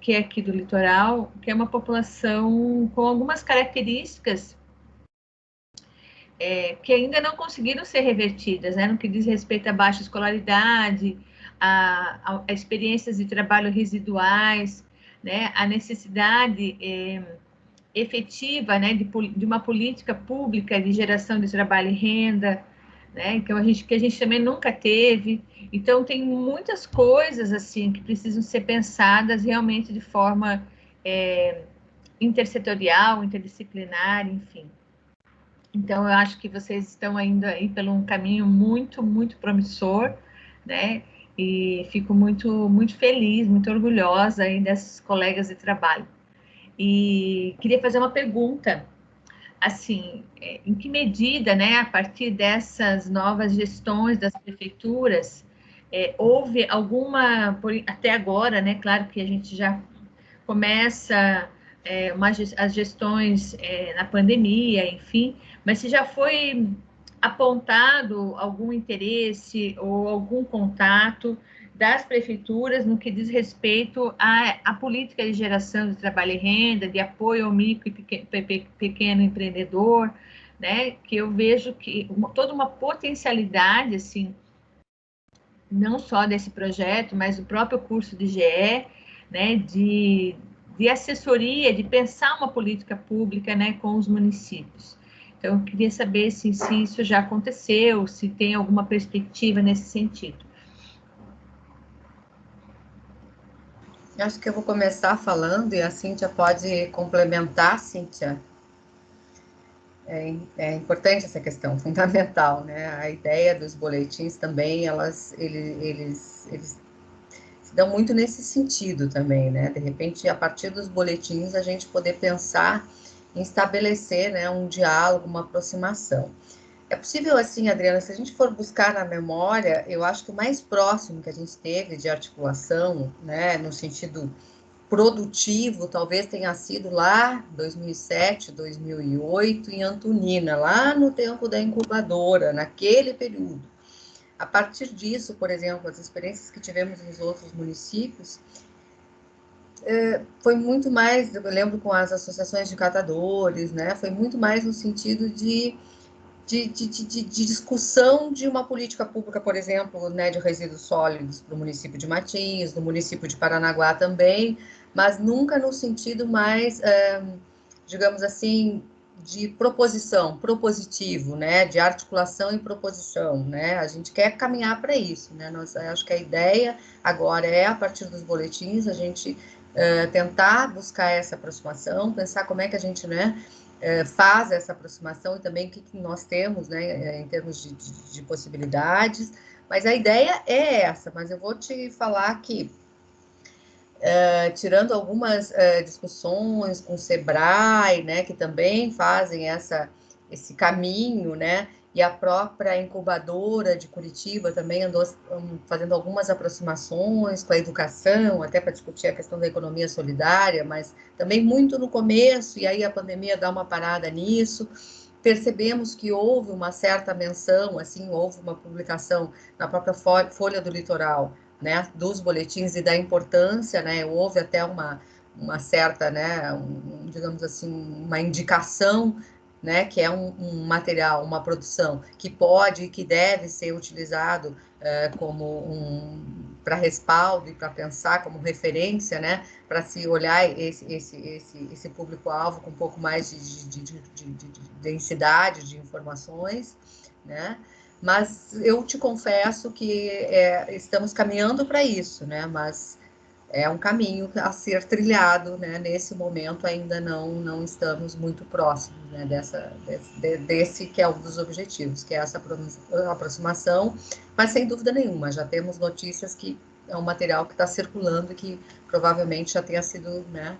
que é aqui do litoral, que é uma população com algumas características que ainda não conseguiram ser revertidas, né, no que diz respeito à baixa escolaridade, a experiências de trabalho residuais, né, a necessidade efetiva, né, de uma política pública de geração de trabalho e renda, né, então que a gente também nunca teve. Então tem muitas coisas assim que precisam ser pensadas realmente de forma intersetorial, interdisciplinar, enfim. Então, eu acho que vocês estão indo aí pelo um caminho muito, muito promissor, né? E fico muito, muito feliz, muito orgulhosa aí desses colegas de trabalho. E queria fazer uma pergunta, assim, em que medida, né, a partir dessas novas gestões das prefeituras, houve alguma, até agora, né, claro que a gente já começa as gestões na pandemia, enfim, mas se já foi apontado algum interesse ou algum contato das prefeituras no que diz respeito à política de geração de trabalho e renda, de apoio ao micro e pequeno empreendedor, né, que eu vejo que toda uma potencialidade, assim, não só desse projeto, mas do próprio curso de GE, né, de assessoria, de pensar uma política pública, né, com os municípios. Então, eu queria saber se isso já aconteceu, se tem alguma perspectiva nesse sentido. Acho que eu vou começar falando e a Cíntia pode complementar, Cíntia. É importante essa questão, fundamental, né? A ideia dos boletins também, eles se dão muito nesse sentido também, né? De repente, a partir dos boletins, a gente poder pensar em estabelecer, né, um diálogo, uma aproximação. É possível, assim, Adriana, se a gente for buscar na memória, eu acho que o mais próximo que a gente teve de articulação, né, no sentido produtivo, talvez tenha sido lá 2007, 2008, em Antonina, lá no tempo da incubadora, naquele período. A partir disso, por exemplo, as experiências que tivemos nos outros municípios, foi muito mais, eu lembro com as associações de catadores, né, foi muito mais no sentido de discussão de uma política pública, por exemplo, né, de resíduos sólidos para o município de Matins, no município de Paranaguá também, mas nunca no sentido mais, digamos assim, de proposição, propositivo, né, de articulação e proposição, né, a gente quer caminhar para isso, né, acho que a ideia agora é, a partir dos boletins, a gente tentar buscar essa aproximação, pensar como é que a gente, né, faz essa aproximação e também o que nós temos, né, em termos de possibilidades, mas a ideia é essa, mas eu vou te falar que, tirando algumas discussões com o SEBRAE, né, que também fazem esse caminho, né, e a própria incubadora de Curitiba também andou fazendo algumas aproximações com a educação, até para discutir a questão da economia solidária, mas também muito no começo, e aí a pandemia dá uma parada nisso. Percebemos que houve uma certa menção, assim, houve uma publicação na própria Folha do Litoral, né, dos boletins e da importância, né, houve até uma certa, né, digamos assim, uma indicação, né, que é um material, uma produção que pode e que deve ser utilizado como para respaldo e para pensar como referência, né, para se olhar esse público-alvo com um pouco mais de densidade de informações, né, mas eu te confesso que estamos caminhando para isso, né, mas é um caminho a ser trilhado, né? Nesse momento ainda não estamos muito próximos, né? Desse que é um dos objetivos, que é essa aproximação, mas sem dúvida nenhuma, já temos notícias que é um material que está circulando e que provavelmente já tenha sido, né,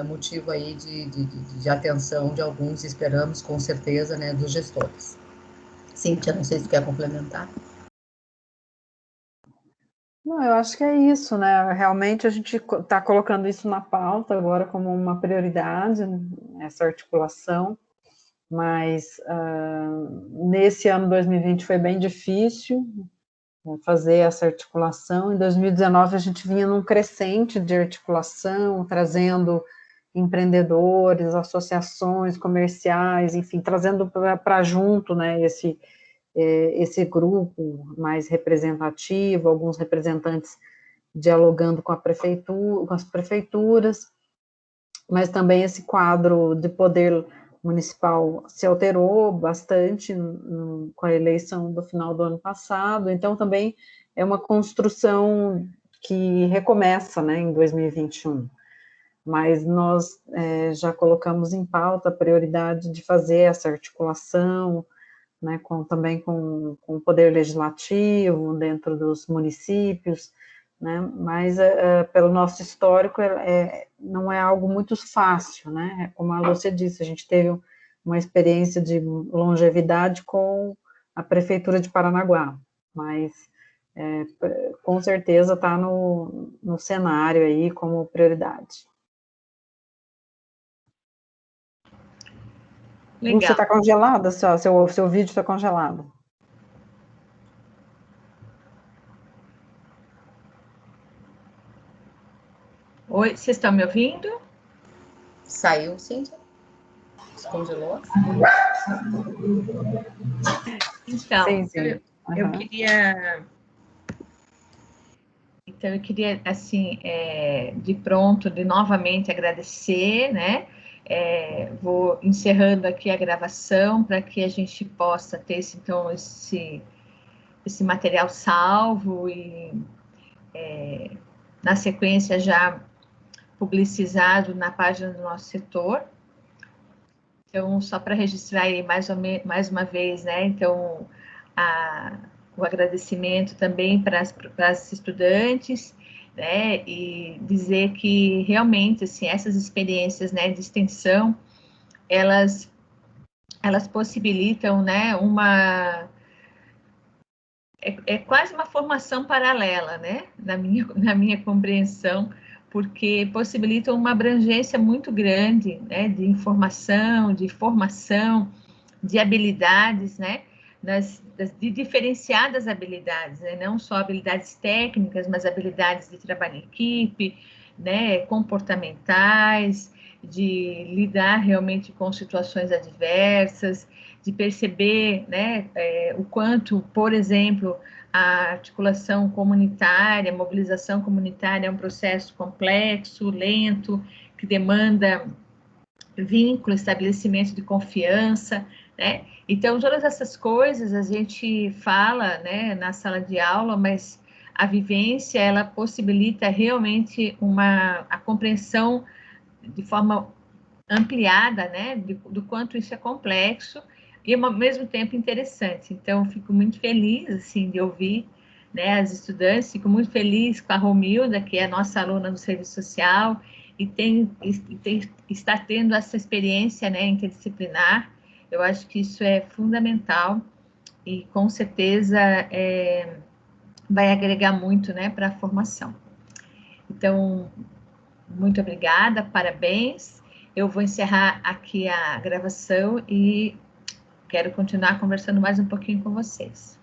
motivo aí de atenção de alguns, esperamos com certeza, né, dos gestores. Cíntia, não sei se quer complementar. Não, eu acho que é isso, né? Realmente a gente está colocando isso na pauta agora como uma prioridade, essa articulação, mas nesse ano 2020 foi bem difícil fazer essa articulação. Em 2019 a gente vinha num crescente de articulação, trazendo empreendedores, associações comerciais, enfim, trazendo para junto, né, esse grupo mais representativo, alguns representantes dialogando com as prefeituras, mas também esse quadro de poder municipal se alterou bastante com a eleição do final do ano passado, então também é uma construção que recomeça, né, em 2021, mas nós já colocamos em pauta a prioridade de fazer essa articulação, né, também com o poder legislativo dentro dos municípios, né, mas pelo nosso histórico não é algo muito fácil, né, como a Lúcia disse, a gente teve uma experiência de longevidade com a Prefeitura de Paranaguá, mas com certeza está no cenário aí como prioridade. Legal. Você está congelada? Seu vídeo está congelado. Oi, vocês estão me ouvindo? Saiu, Cíntia? Descongelou? Então, sim. Eu queria... Então, eu queria, assim, novamente agradecer, né? Vou encerrando aqui a gravação para que a gente possa ter esse material salvo e, na sequência, já publicizado na página do nosso setor. Então, só para registrar aí mais uma vez, né? Então, o agradecimento também para as estudantes, né, e dizer que realmente, assim, essas experiências, né, de extensão, elas possibilitam, né, quase uma formação paralela, né, na minha compreensão, porque possibilitam uma abrangência muito grande, né, de informação, de formação, de habilidades, né, de diferenciadas habilidades, né? Não só habilidades técnicas, mas habilidades de trabalho em equipe, né? Comportamentais, de lidar realmente com situações adversas, de perceber, né, o quanto, por exemplo, a articulação comunitária, a mobilização comunitária é um processo complexo, lento, que demanda vínculo, estabelecimento de confiança, né? Então, todas essas coisas a gente fala, né, na sala de aula, mas a vivência, ela possibilita realmente a compreensão de forma ampliada, né, do quanto isso é complexo e, ao mesmo tempo, interessante. Então, fico muito feliz, assim, de ouvir, né, as estudantes, fico muito feliz com a Romilda, que é a nossa aluna do serviço social, e está tendo essa experiência, né, interdisciplinar. Eu acho que isso é fundamental, e com certeza vai agregar muito, né, para a formação. Então, muito obrigada, parabéns. Eu vou encerrar aqui a gravação e quero continuar conversando mais um pouquinho com vocês.